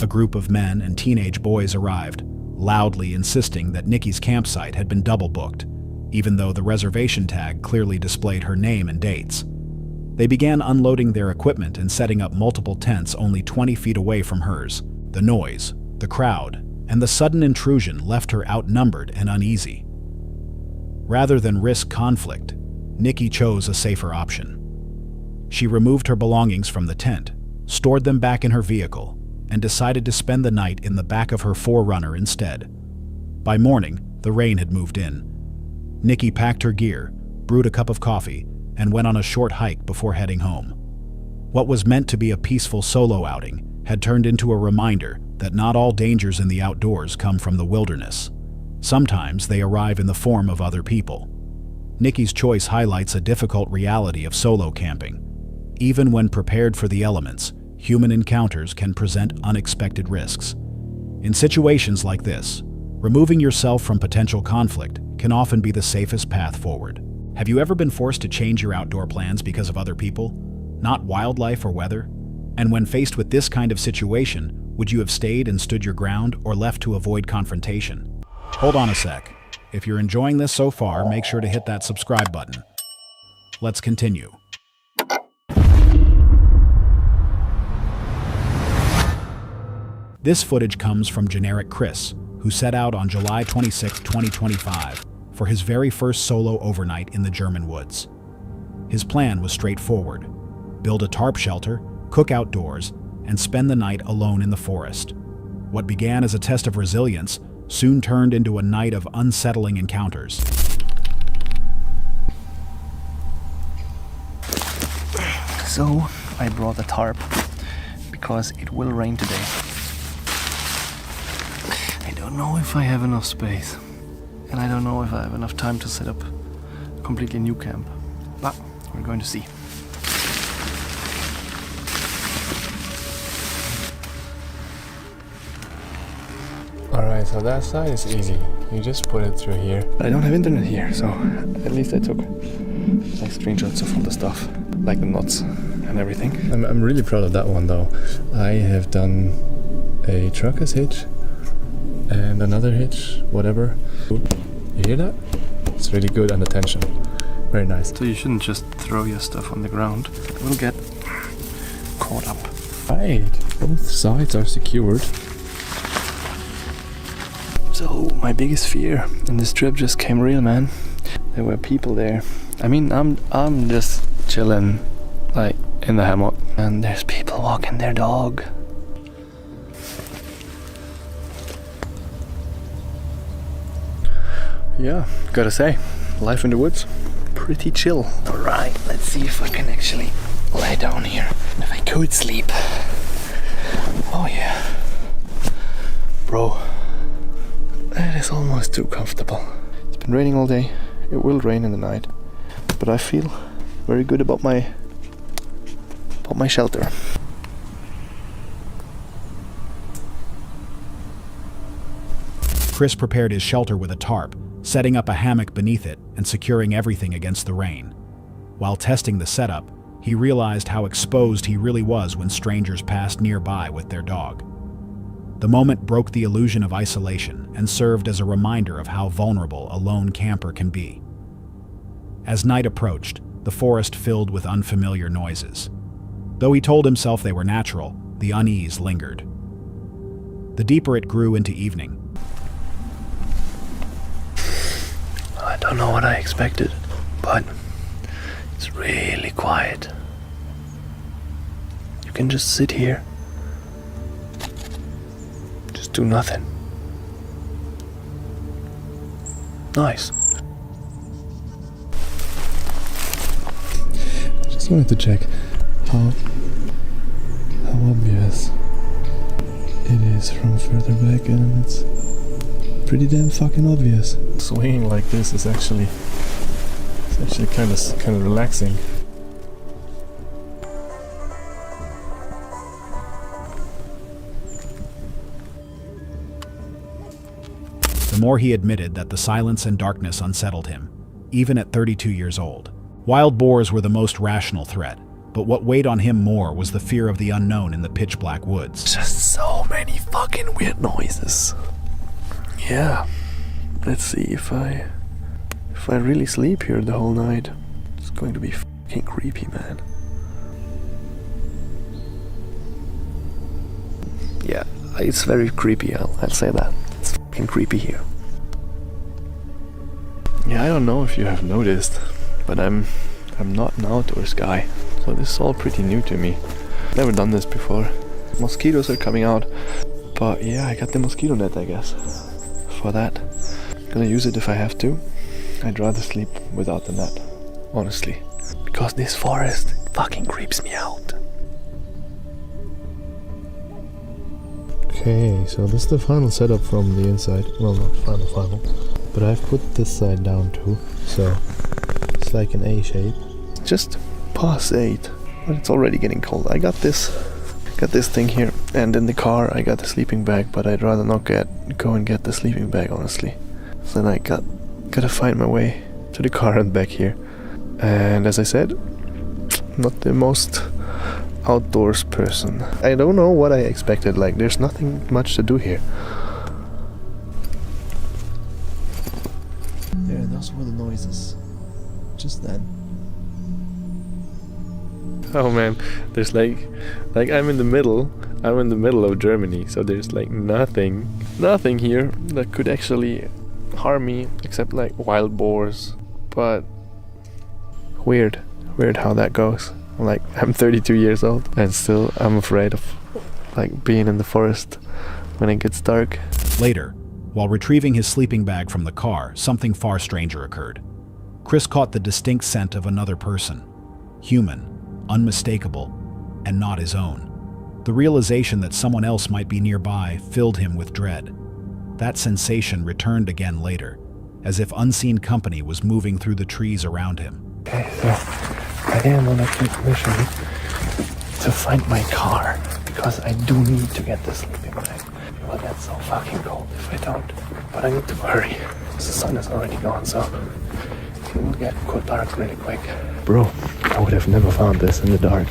a group of men and teenage boys arrived, loudly insisting that Nikki's campsite had been double booked, even though the reservation tag clearly displayed her name and dates. They began unloading their equipment and setting up multiple tents only 20 feet away from hers. The noise, the crowd, and the sudden intrusion left her outnumbered and uneasy. Rather than risk conflict, Nikki chose a safer option. She removed her belongings from the tent, stored them back in her vehicle, and decided to spend the night in the back of her 4Runner instead. By morning, the rain had moved in. Nikki packed her gear, brewed a cup of coffee, and went on a short hike before heading home. What was meant to be a peaceful solo outing had turned into a reminder that not all dangers in the outdoors come from the wilderness. Sometimes they arrive in the form of other people. Nikki's choice highlights a difficult reality of solo camping. Even when prepared for the elements, human encounters can present unexpected risks. In situations like this, removing yourself from potential conflict can often be the safest path forward. Have you ever been forced to change your outdoor plans because of other people, not wildlife or weather? And when faced with this kind of situation, would you have stayed and stood your ground or left to avoid confrontation? Hold on a sec. If you're enjoying this so far, make sure to hit that subscribe button. Let's continue. This footage comes from generic Chris, who set out on July 26, 2025, for his very first solo overnight in the German woods. His plan was straightforward: build a tarp shelter, cook outdoors, and spend the night alone in the forest. What began as a test of resilience soon turned into a night of unsettling encounters. So, I brought a tarp, because it will rain today. I don't know if I have enough space, and I don't know if I have enough time to set up a completely new camp, but we're going to see. Alright, so that side is easy. You just put it through here. I don't have internet here, so at least I took like screenshots of all the stuff, like the knots and everything. I'm really proud of that one though. I have done a trucker's hitch and another hitch, whatever. You hear that? It's really good under tension. Very nice. So you shouldn't just throw your stuff on the ground. It will get caught up. Right, both sides are secured. So my biggest fear in this trip just came real, man. There were people there. I mean, I'm just chilling, like in the hammock, and there's people walking their dog. Yeah, gotta say, life in the woods, pretty chill. All right, let's see if I can actually lay down here. If I could sleep. Oh yeah, bro. It is almost too comfortable. It's been raining all day. It will rain in the night, but I feel very good about my shelter. Chris prepared his shelter with a tarp, setting up a hammock beneath it and securing everything against the rain. While testing the setup, he realized how exposed he really was when strangers passed nearby with their dog. The moment broke the illusion of isolation and served as a reminder of how vulnerable a lone camper can be. As night approached, the forest filled with unfamiliar noises. Though he told himself they were natural, the unease lingered. The deeper it grew into evening, I don't know what I expected, but it's really quiet. You can just sit here. Just do nothing. Nice. I just wanted to check how obvious it is from further back, and it's pretty damn fucking obvious. Swinging like this is actually kind of relaxing. The more he admitted that the silence and darkness unsettled him, even at 32 years old. Wild boars were the most rational threat, but what weighed on him more was the fear of the unknown in the pitch-black woods. Just so many fucking weird noises. Yeah, let's see if I really sleep here the whole night. It's going to be fucking creepy, man. Yeah, it's very creepy, I'll say that. It's fucking creepy here. Yeah, I don't know if you have noticed, but I'm not an outdoors guy, so this is all pretty new to me. Never done this before. Mosquitoes are coming out, but yeah, I got the mosquito net, I guess. For that, gonna use it if I have to. I'd rather sleep without the net, honestly, because this forest fucking creeps me out. Okay, so this is the final setup from the inside. Well, not final, but I've put this side down too, so it's like an A shape. Just past 8, but it's already getting cold. I got this thing here, and in the car I got the sleeping bag, but I'd rather not go and get the sleeping bag, honestly. So then I gotta find my way to the car and back here. And as I said, not the most outdoors person. I don't know what I expected, like there's nothing much to do here. Yeah, those were the noises. Just then. Oh man, there's like I'm in the middle of Germany, so there's like nothing here that could actually harm me except like wild boars. But weird how that goes. I'm 32 years old and still I'm afraid of like being in the forest when it gets dark. Later, while retrieving his sleeping bag from the car, something far stranger occurred. Chris caught the distinct scent of another person, human, unmistakable, and not his own. The realization that someone else might be nearby filled him with dread. That sensation returned again later, as if unseen company was moving through the trees around him. Okay, so I am on a quick mission to find my car, because I do need to get the sleeping bag. will get so fucking cold if I don't. But I need to hurry. The sun is already gone, so it will get quite dark really quick. Bro, I would have never found this in the dark.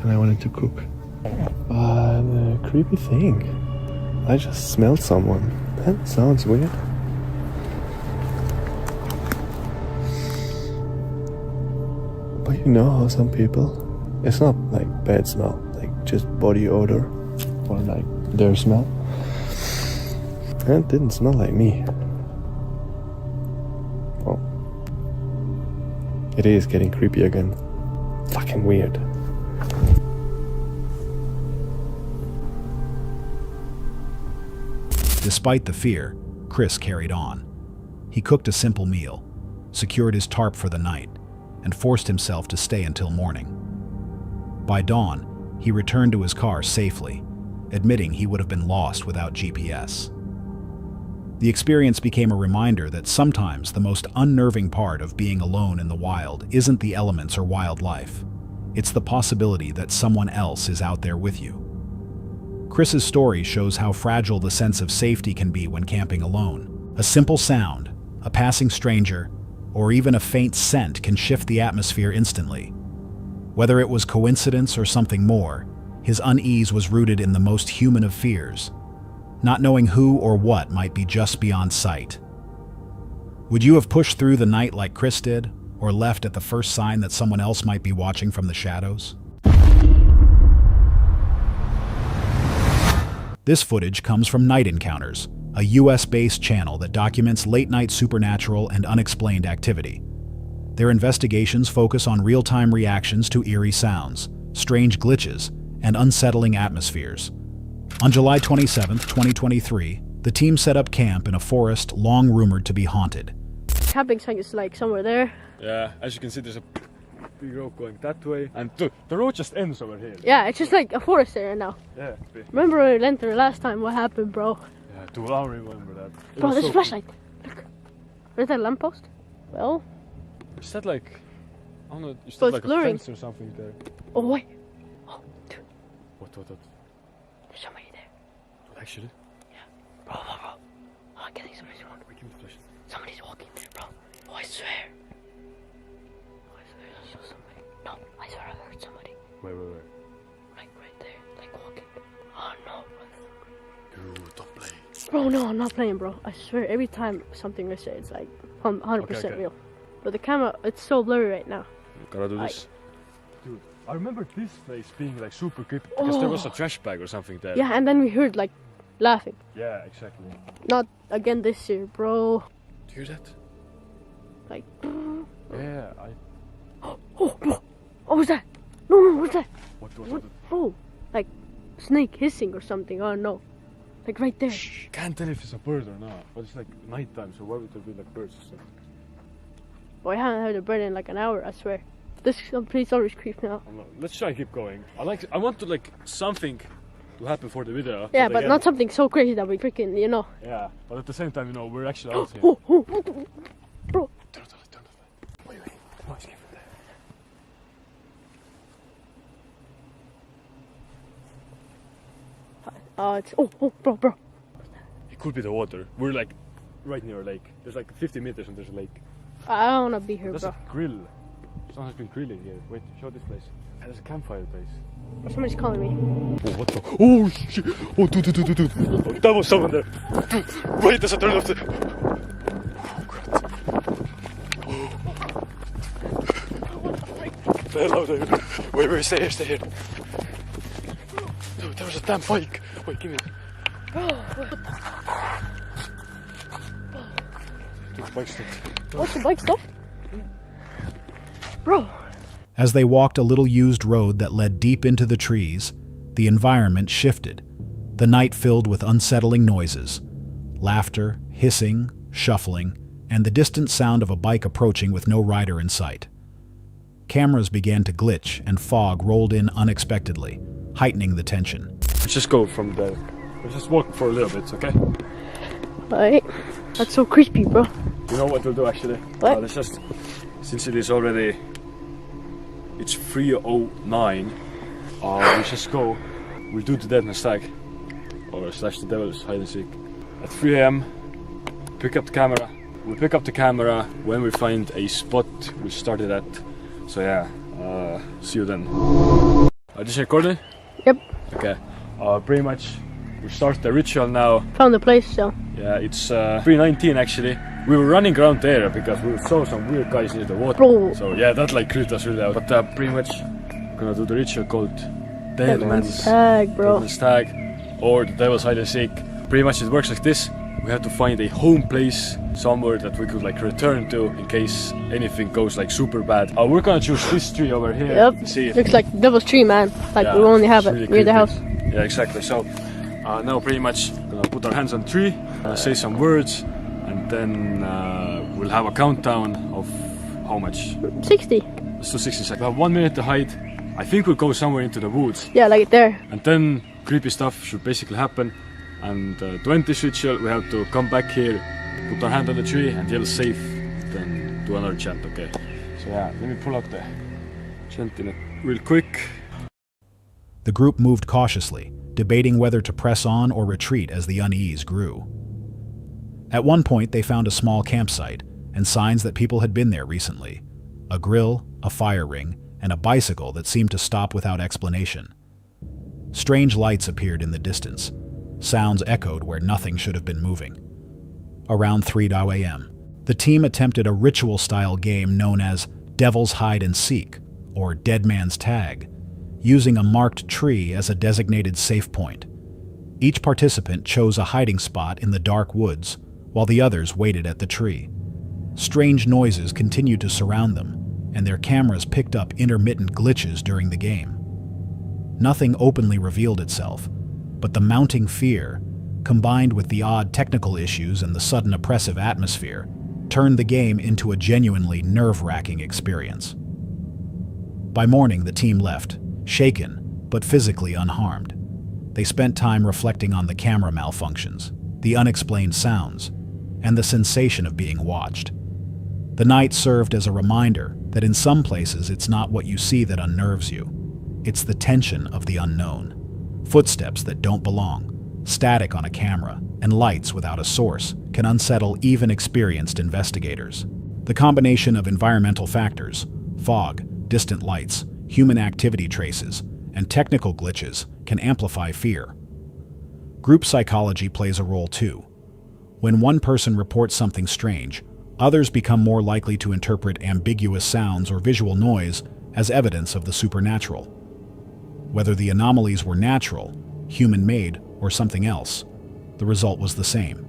And I wanted to cook. The creepy thing. I just smelled someone. That sounds weird. But you know how some people, it's not like bad smell, like just body odor or like their smell. And it didn't smell like me. Well, it is getting creepy again. Fucking weird. Despite the fear, Chris carried on. He cooked a simple meal, secured his tarp for the night, and forced himself to stay until morning. By dawn, he returned to his car safely, admitting he would have been lost without GPS. The experience became a reminder that sometimes the most unnerving part of being alone in the wild isn't the elements or wildlife. It's the possibility that someone else is out there with you. Chris's story shows how fragile the sense of safety can be when camping alone. A simple sound, a passing stranger, or even a faint scent can shift the atmosphere instantly. Whether it was coincidence or something more, his unease was rooted in the most human of fears, not knowing who or what might be just beyond sight. Would you have pushed through the night like Chris did, or left at the first sign that someone else might be watching from the shadows? This footage comes from Night Encounters, a US-based channel that documents late-night supernatural and unexplained activity. Their investigations focus on real-time reactions to eerie sounds, strange glitches, and unsettling atmospheres. On July 27, 2023, the team set up camp in a forest long rumored to be haunted. Camping site is like somewhere there. Yeah, as you can see, there's a big road going that way, and the road just ends over here. Yeah, it's just like a forest area now. Yeah. Remember when we went there last time? What happened, bro? Yeah, dude, I remember that. Bro, there's a flashlight. Look. Where's that lamppost? Well. Is that like, I don't know, is But that it's like blurring. a fence or something there? Oh, wait. Oh, dude. What? There's somebody there. Actually? Yeah. Bro. Oh, I can think somebody's walking. Wait, give me the flashlight. Somebody's walking there, bro. Oh, I swear. Oh, I swear I saw somebody. No, I swear I heard somebody. Wait. Like right there, like walking. Oh no. Dude, don't play. Bro, no, I'm not playing, bro. I swear, every time something I say, it's like 100% Okay. real. But the camera, it's so blurry right now. Gotta do this. Dude, I remember this place being like super creepy because there was a trash bag or something there. Yeah, and then we heard like laughing. Yeah, exactly. Not again this year, bro. Do you hear that? Like. Yeah, Oh, bro. What was that? No, what's that? What? Bro, like snake hissing or something. Oh no. Like right there. Can't tell if it's a bird or not, but it's like nighttime, so why would there be like birds or something? Boy, I haven't heard a bird in like an hour, I swear. This place always creeps me out. Let's try and keep going. I want to like something to happen for the video. Yeah, but again, not something so crazy that we freaking, you know. Yeah, but at the same time, you know, we're actually out here. Bro. Turn the light. Wait. The noise came from there. It's bro. It could be the water. We're like right near a lake. There's like 50 meters and there's a lake. I don't wanna be here, There's bro. a grill. Someone has been grilling here. Wait, show this place. And there's a campfire place. Somebody's calling me. Oh, what the? Oh, shit. Oh, dude. Oh, that was someone there. Dude, wait, there's a turn off there. Oh, God. Oh. Hello, David. Wait, stay here. Dude, there was a damn bike. Wait, give me it. Dude, the bike stopped. What's the bike stuff? Bro. As they walked a little used road that led deep into the trees, the environment shifted. The night filled with unsettling noises, laughter, hissing, shuffling, and the distant sound of a bike approaching with no rider in sight. Cameras began to glitch and fog rolled in unexpectedly, heightening the tension. Let's just go from there. Let's just walk for a little bit, okay? Alright. That's so creepy, bro. You know what we'll do actually? What? Let's just, since it is already, it's 3:09, we just go, we'll do the deadness tag. or slash the devil's hide and seek. At 3 a.m. pick up the camera. We pick up the camera when we find a spot we started at. So yeah, see you then. Just recording? Yep. Okay. Pretty much we start the ritual now. Found the place, so. Yeah, it's 3:19 actually. We were running around there because we saw some weird guys near the water. Bro. So yeah, that like creeped us really out. But pretty much gonna do the ritual called Dead Man's Tag, bro. Dead Man's Tag, or the Devil's Hide and Seek. Pretty much it works like this. We have to find a home place somewhere that we could like return to in case anything goes like super bad. We're gonna choose this tree over here. Yep. See if looks like Devil's Tree, man. Like yeah, we only have it really near the creepy. house. Yeah, exactly. So now pretty much gonna put our hands on the tree, say some words, and then we'll have a countdown of how much? 60. Let's do 60 seconds. We have 1 minute to hide. I think we'll go somewhere into the woods. Yeah, like there. And then creepy stuff should basically happen. And to end this ritual, we have to come back here, put our hand on the tree, and yell safe, then do another chant, okay? So yeah, let me pull out the chant in it real quick. The group moved cautiously, debating whether to press on or retreat as the unease grew. At one point, they found a small campsite and signs that people had been there recently. A grill, a fire ring, and a bicycle that seemed to stop without explanation. Strange lights appeared in the distance. Sounds echoed where nothing should have been moving. Around 3 a.m., the team attempted a ritual-style game known as Devil's Hide and Seek, or Dead Man's Tag, using a marked tree as a designated safe point. Each participant chose a hiding spot in the dark woods, while the others waited at the tree. Strange noises continued to surround them, and their cameras picked up intermittent glitches during the game. Nothing openly revealed itself, but the mounting fear, combined with the odd technical issues and the sudden oppressive atmosphere, turned the game into a genuinely nerve-wracking experience. By morning, the team left, shaken, but physically unharmed. They spent time reflecting on the camera malfunctions, the unexplained sounds, and the sensation of being watched. The night served as a reminder that in some places it's not what you see that unnerves you. It's the tension of the unknown. Footsteps that don't belong, static on a camera, and lights without a source can unsettle even experienced investigators. The combination of environmental factors, fog, distant lights, human activity traces, and technical glitches can amplify fear. Group psychology plays a role too. When one person reports something strange, others become more likely to interpret ambiguous sounds or visual noise as evidence of the supernatural. Whether the anomalies were natural, human-made, or something else, the result was the same: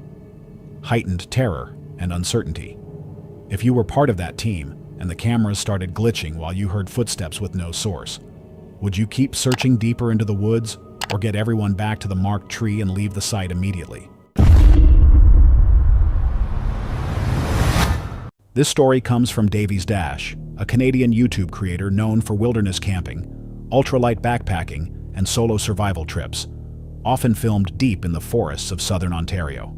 heightened terror and uncertainty. If you were part of that team, and the cameras started glitching while you heard footsteps with no source, would you keep searching deeper into the woods, or get everyone back to the marked tree and leave the site immediately? This story comes from Davies Dash, a Canadian YouTube creator known for wilderness camping, ultralight backpacking, and solo survival trips, often filmed deep in the forests of southern Ontario.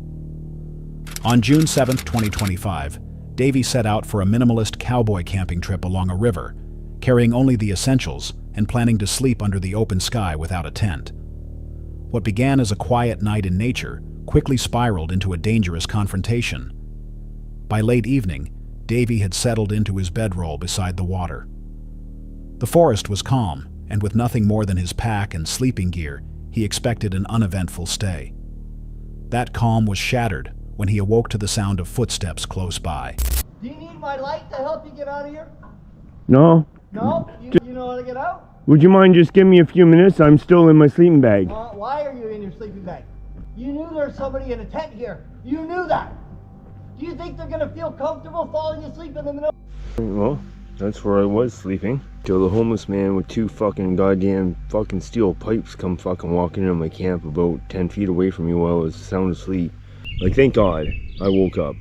On June 7, 2025, Davey set out for a minimalist cowboy camping trip along a river, carrying only the essentials and planning to sleep under the open sky without a tent. What began as a quiet night in nature quickly spiraled into a dangerous confrontation. By late evening, Davey had settled into his bedroll beside the water. The forest was calm, and with nothing more than his pack and sleeping gear, he expected an uneventful stay. That calm was shattered when he awoke to the sound of footsteps close by. Do you need my light to help you get out of here? No. No? You know how to get out? Would you mind just giving me a few minutes? I'm still in my sleeping bag. Why are you in your sleeping bag? You knew there was somebody in a tent here. You knew that. Do you think they're gonna feel comfortable falling asleep in the middle? Well, that's where I was sleeping. Till the homeless man with 2 fucking goddamn fucking steel pipes come fucking walking into my camp about 10 feet away from me while I was sound asleep. Like, thank God I woke up.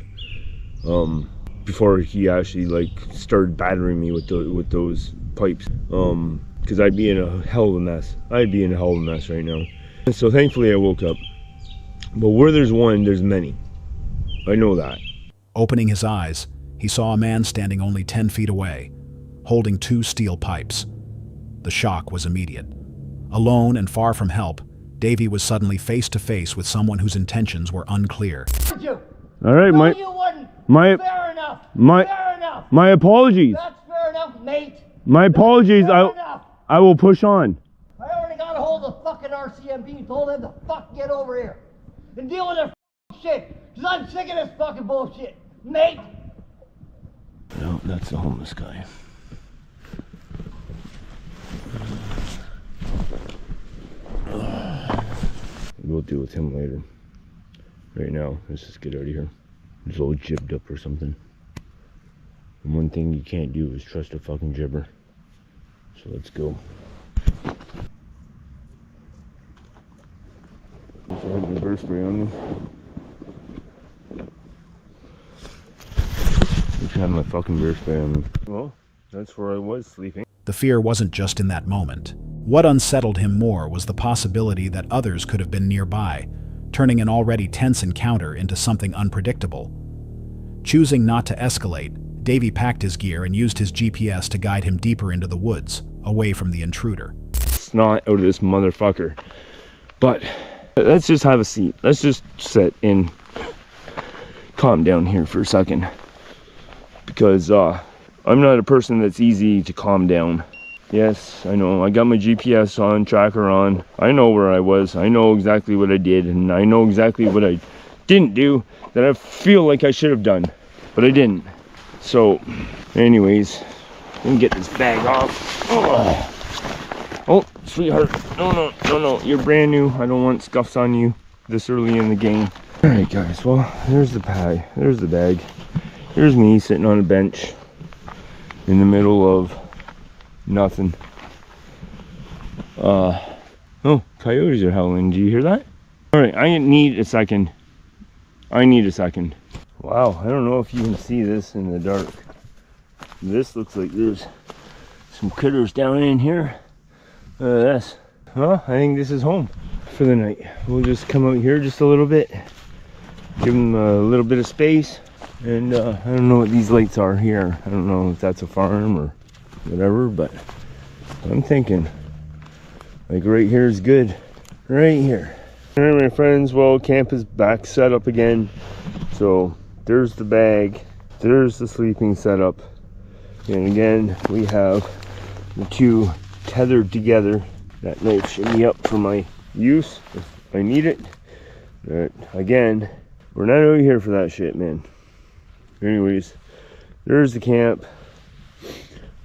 Before he actually like started battering me with those pipes. Because I'd be in a hell of a mess. I'd be in a hell of a mess right now. And so thankfully I woke up. But where there's one, there's many. I know that. Opening his eyes, he saw a man standing only 10 feet away, holding 2 steel pipes. The shock was immediate. Alone and far from help, Davy was suddenly face to face with someone whose intentions were unclear. All right, No, my you wouldn't. my Fair enough. my Fair enough. my apologies. That's fair enough, mate. My apologies. Fair enough. I will push on. I already got a hold of fucking RCMP and told them to fuck get over here and deal with their shit. Cause I'm sick of this fucking bullshit, mate. No, that's the homeless guy. We'll deal with him later. Right now, let's just get out of here. He's all jibbed up or something. And one thing you can't do is trust a fucking jibber. So let's go. I had my bear spray on me. I had my fucking bear spray on me. Well, that's where I was sleeping. The fear wasn't just in that moment. What unsettled him more was the possibility that others could have been nearby, turning an already tense encounter into something unpredictable. Choosing not to escalate, Davy packed his gear and used his GPS to guide him deeper into the woods, away from the intruder. It's not out of this motherfucker. But let's just have a seat. Let's just sit and calm down here for a second. Because I'm not a person that's easy to calm down. Yes, I know. I got my GPS on, tracker on. I know where I was. I know exactly what I did. And I know exactly what I didn't do that I feel like I should have done. But I didn't. So, anyways, let me get this bag off. Oh, sweetheart. No. You're brand new. I don't want scuffs on you this early in the game. Alright, guys. Well, there's the bag. There's the bag. Here's me sitting on a bench in the middle of nothing. Oh, coyotes are howling. Do you hear that? Alright, I need a second. Wow, I don't know if you can see this in the dark. This looks like there's some critters down in here. Look at this. Well, I think this is home for the night. We'll just come out here just a little bit. Give them a little bit of space. And I don't know what these lights are here. I don't know if that's a farm or whatever, but I'm thinking like right here is good. Right here. Alright, my friends, well, camp is back set up again. So there's the bag, there's the sleeping setup, and again we have the two tethered together. That knife should be up for my use if I need it. But again, we're not out here for that shit, man. Anyways, there's the camp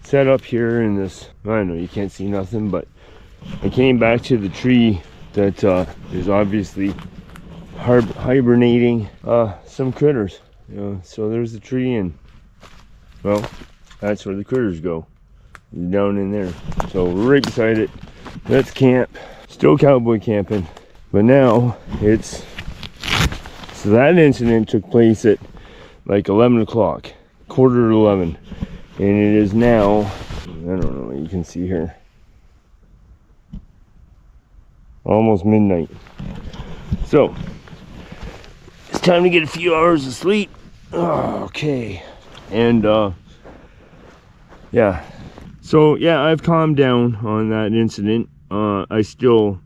set up here in this, I know you can't see nothing, but I came back to the tree that is obviously hibernating some critters, you know. So there's the tree, and well, that's where the critters go, down in there. So we're right beside it. That's camp, still cowboy camping, but now it's, so that incident took place at like 11 o'clock, quarter to 11, and it is now, I don't know what you can see here, almost midnight. So it's time to get a few hours of sleep. Oh, okay. And yeah, so yeah, I've calmed down on that incident. I still,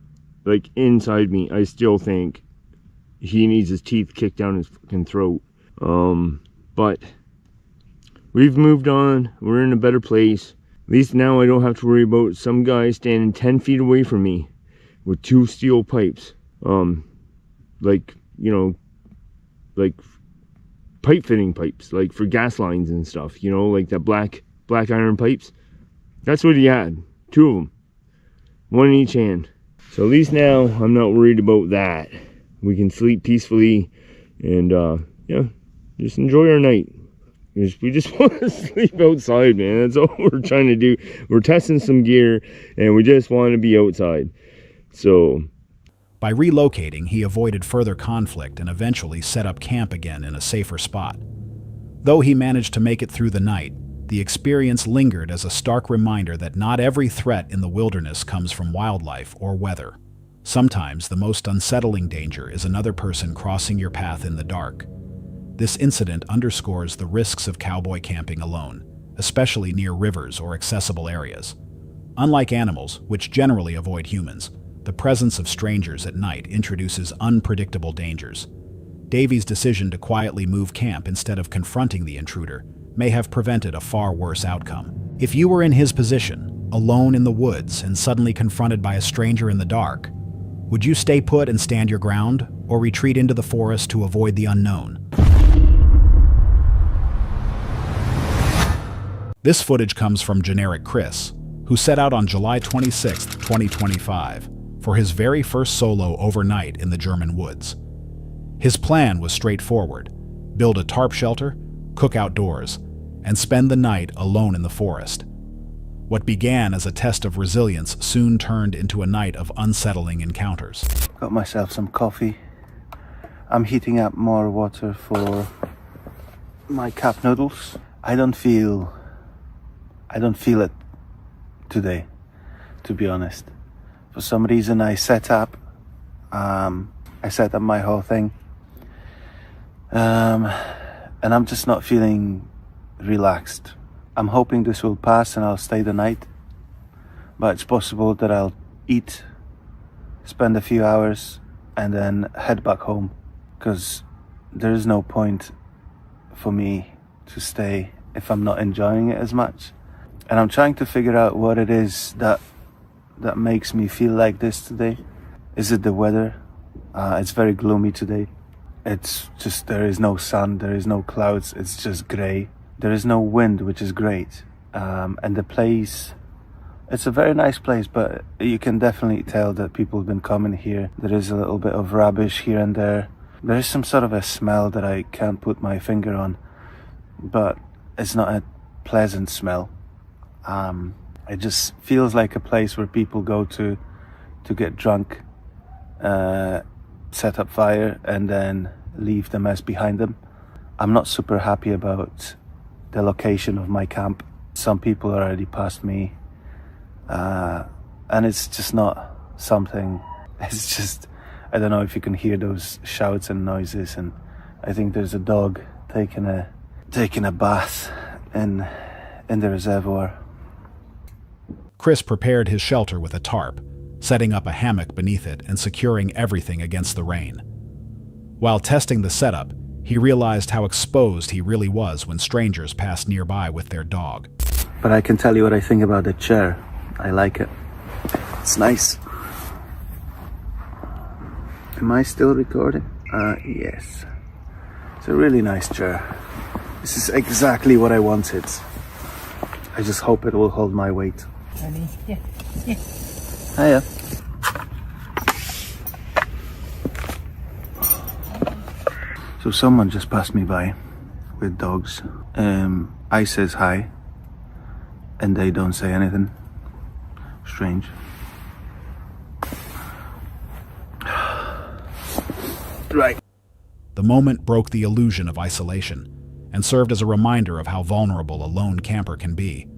like, inside me, I still think he needs his teeth kicked down his fucking throat. But we've moved on. We're in a better place. At least now I don't have to worry about some guy standing 10 feet away from me with two steel pipes. Like, you know, like pipe fitting pipes, like for gas lines and stuff, you know, like that black iron pipes. That's what he had. Two of them. One in each hand. So at least now I'm not worried about that. We can sleep peacefully and yeah, just enjoy our night. We just want to sleep outside, man. That's all we're trying to do. We're testing some gear and we just want to be outside. So by relocating, he avoided further conflict and eventually set up camp again in a safer spot. Though he managed to make it through the night, the experience lingered as a stark reminder that not every threat in the wilderness comes from wildlife or weather. Sometimes the most unsettling danger is another person crossing your path in the dark. This incident underscores the risks of cowboy camping alone, especially near rivers or accessible areas. Unlike animals, which generally avoid humans, the presence of strangers at night introduces unpredictable dangers. Davy's decision to quietly move camp instead of confronting the intruder may have prevented a far worse outcome. If you were in his position, alone in the woods and suddenly confronted by a stranger in the dark, would you stay put and stand your ground, or retreat into the forest to avoid the unknown? This footage comes from generic Chris, who set out on July 26, 2025, for his very first solo overnight in the German woods. His plan was straightforward: build a tarp shelter, cook outdoors, and spend the night alone in the forest. What began as a test of resilience soon turned into a night of unsettling encounters. Got myself some coffee. I'm heating up more water for my cup noodles. I don't feel it today, to be honest. For some reason I set up my whole thing. And I'm just not feeling relaxed. I'm hoping this will pass and I'll stay the night, but it's possible that I'll eat, spend a few hours, and then head back home, because there is no point for me to stay if I'm not enjoying it as much. And I'm trying to figure out what it is that makes me feel like this today. Is it the weather? It's very gloomy today. It's just, there is no sun, there is no clouds, it's just grey. There is no wind, which is great. And the place, it's a very nice place, but you can definitely tell that people have been coming here. There is a little bit of rubbish here and there. There is some sort of a smell that I can't put my finger on, but it's not a pleasant smell. It just feels like a place where people go to get drunk, set up fire, and then leave the mess behind them. I'm not super happy about the location of my camp. Some people are already past me, and it's just not something. It's just, I don't know if you can hear those shouts and noises, and I think there's a dog taking a bath in the reservoir. Chris prepared his shelter with a tarp, setting up a hammock beneath it and securing everything against the rain. While testing the setup, he realized how exposed he really was when strangers passed nearby with their dog. But I can tell you what I think about the chair. I like it. It's nice. Am I still recording? Yes. It's a really nice chair. This is exactly what I wanted. I just hope it will hold my weight. Honey, yeah. Hiya. So someone just passed me by with dogs. I says hi, and they don't say anything. Strange. Right. The moment broke the illusion of isolation and served as a reminder of how vulnerable a lone camper can be.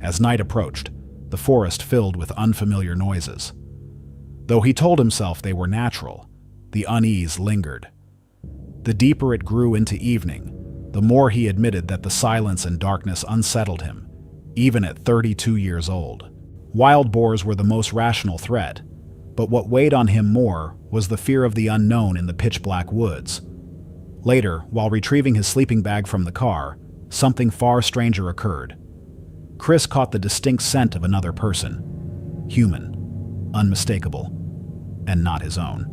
As night approached, the forest filled with unfamiliar noises. Though he told himself they were natural, the unease lingered. The deeper it grew into evening, the more he admitted that the silence and darkness unsettled him, even at 32 years old. Wild boars were the most rational threat, but what weighed on him more was the fear of the unknown in the pitch-black woods. Later, while retrieving his sleeping bag from the car, something far stranger occurred. Chris caught the distinct scent of another person. Human, unmistakable, and not his own.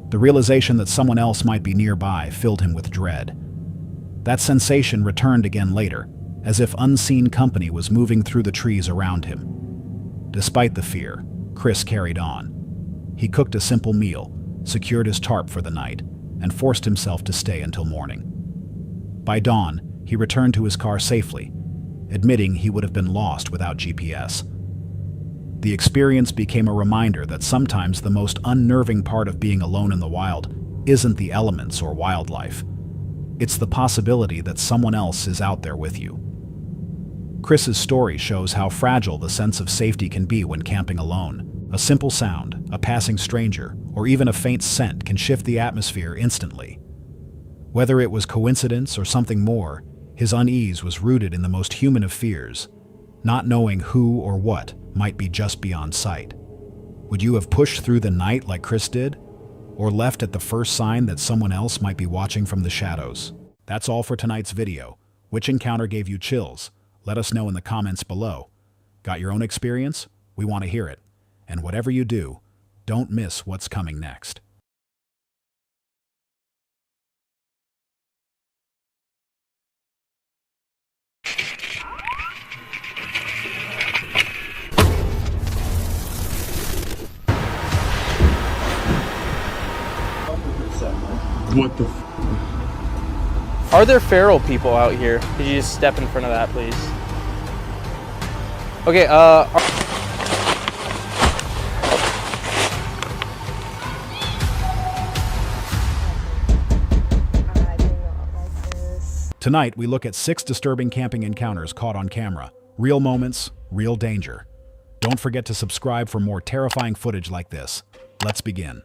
The realization that someone else might be nearby filled him with dread. That sensation returned again later, as if unseen company was moving through the trees around him. Despite the fear, Chris carried on. He cooked a simple meal, secured his tarp for the night, and forced himself to stay until morning. By dawn, he returned to his car safely, admitting he would have been lost without GPS. The experience became a reminder that sometimes the most unnerving part of being alone in the wild isn't the elements or wildlife. It's the possibility that someone else is out there with you. Chris's story shows how fragile the sense of safety can be when camping alone. A simple sound, a passing stranger, or even a faint scent can shift the atmosphere instantly. Whether it was coincidence or something more, his unease was rooted in the most human of fears, not knowing who or what might be just beyond sight. Would you have pushed through the night like Chris did? Or left at the first sign that someone else might be watching from the shadows? That's all for tonight's video. Which encounter gave you chills? Let us know in the comments below. Got your own experience? We want to hear it. And whatever you do, don't miss what's coming next. What the Are there feral people out here? Could you just step in front of that, please? Okay, Tonight, we look at 6 disturbing camping encounters caught on camera. Real moments, real danger. Don't forget to subscribe for more terrifying footage like this. Let's begin.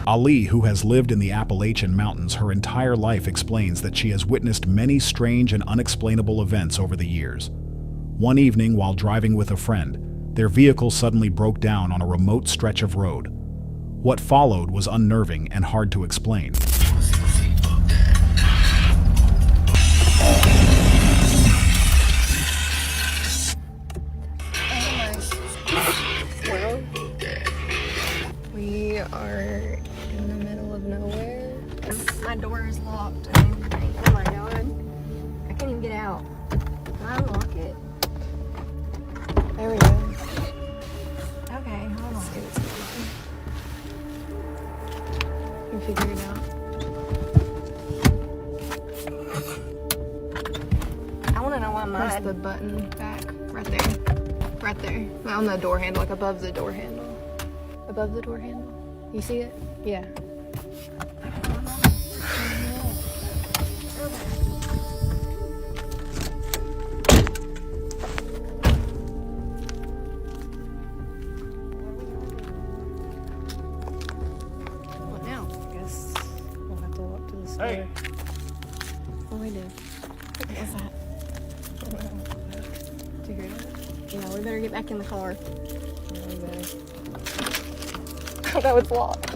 Ali, who has lived in the Appalachian Mountains her entire life, explains that she has witnessed many strange and unexplainable events over the years. One evening, while driving with a friend, their vehicle suddenly broke down on a remote stretch of road. What followed was unnerving and hard to explain. Well, we are in the middle of nowhere. My door is locked. Oh my god. I can't even get out. Can I unlock it? There we go. Okay, hold on. You figure it out. I want to know why mine. Press the button back. Right there. Right there. On the door handle, like above the door handle. Above the door handle. You see it? Yeah. What now? I guess we'll have to walk to the store. Hey. What do we do? What is that? Did you hear that? Yeah, we better get back in the car. Yeah, we better. Oh, that was locked.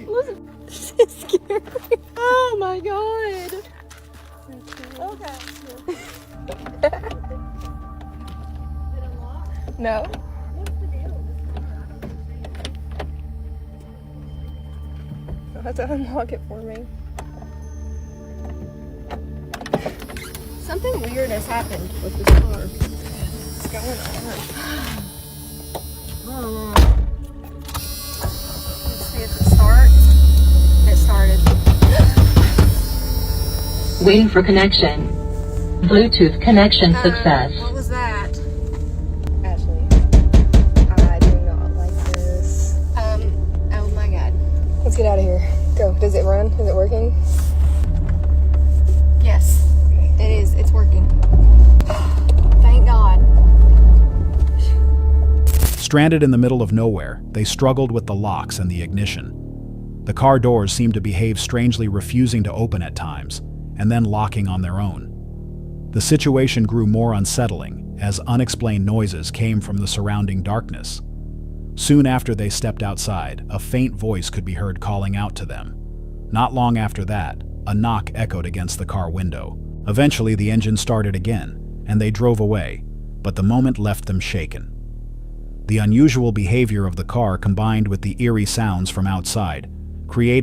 Listen, this is scary. Oh my god. Okay. No. You'll have to unlock it for me. Something weird has happened with this car. What's going on? I don't know. Let's see if it starts. It started. Waiting for connection. Bluetooth connection success. What was that? Ashley, I do not like this. Oh my god. Let's get out of here. Go. Does it run? Is it working? Yes. It is. It's working. Thank God. Stranded in the middle of nowhere, they struggled with the locks and the ignition. The car doors seemed to behave strangely, refusing to open at times, and then locking on their own. The situation grew more unsettling as unexplained noises came from the surrounding darkness. Soon after they stepped outside, a faint voice could be heard calling out to them. Not long after that, a knock echoed against the car window. Eventually, the engine started again, and they drove away, but the moment left them shaken. The unusual behavior of the car, combined with the eerie sounds from outside, created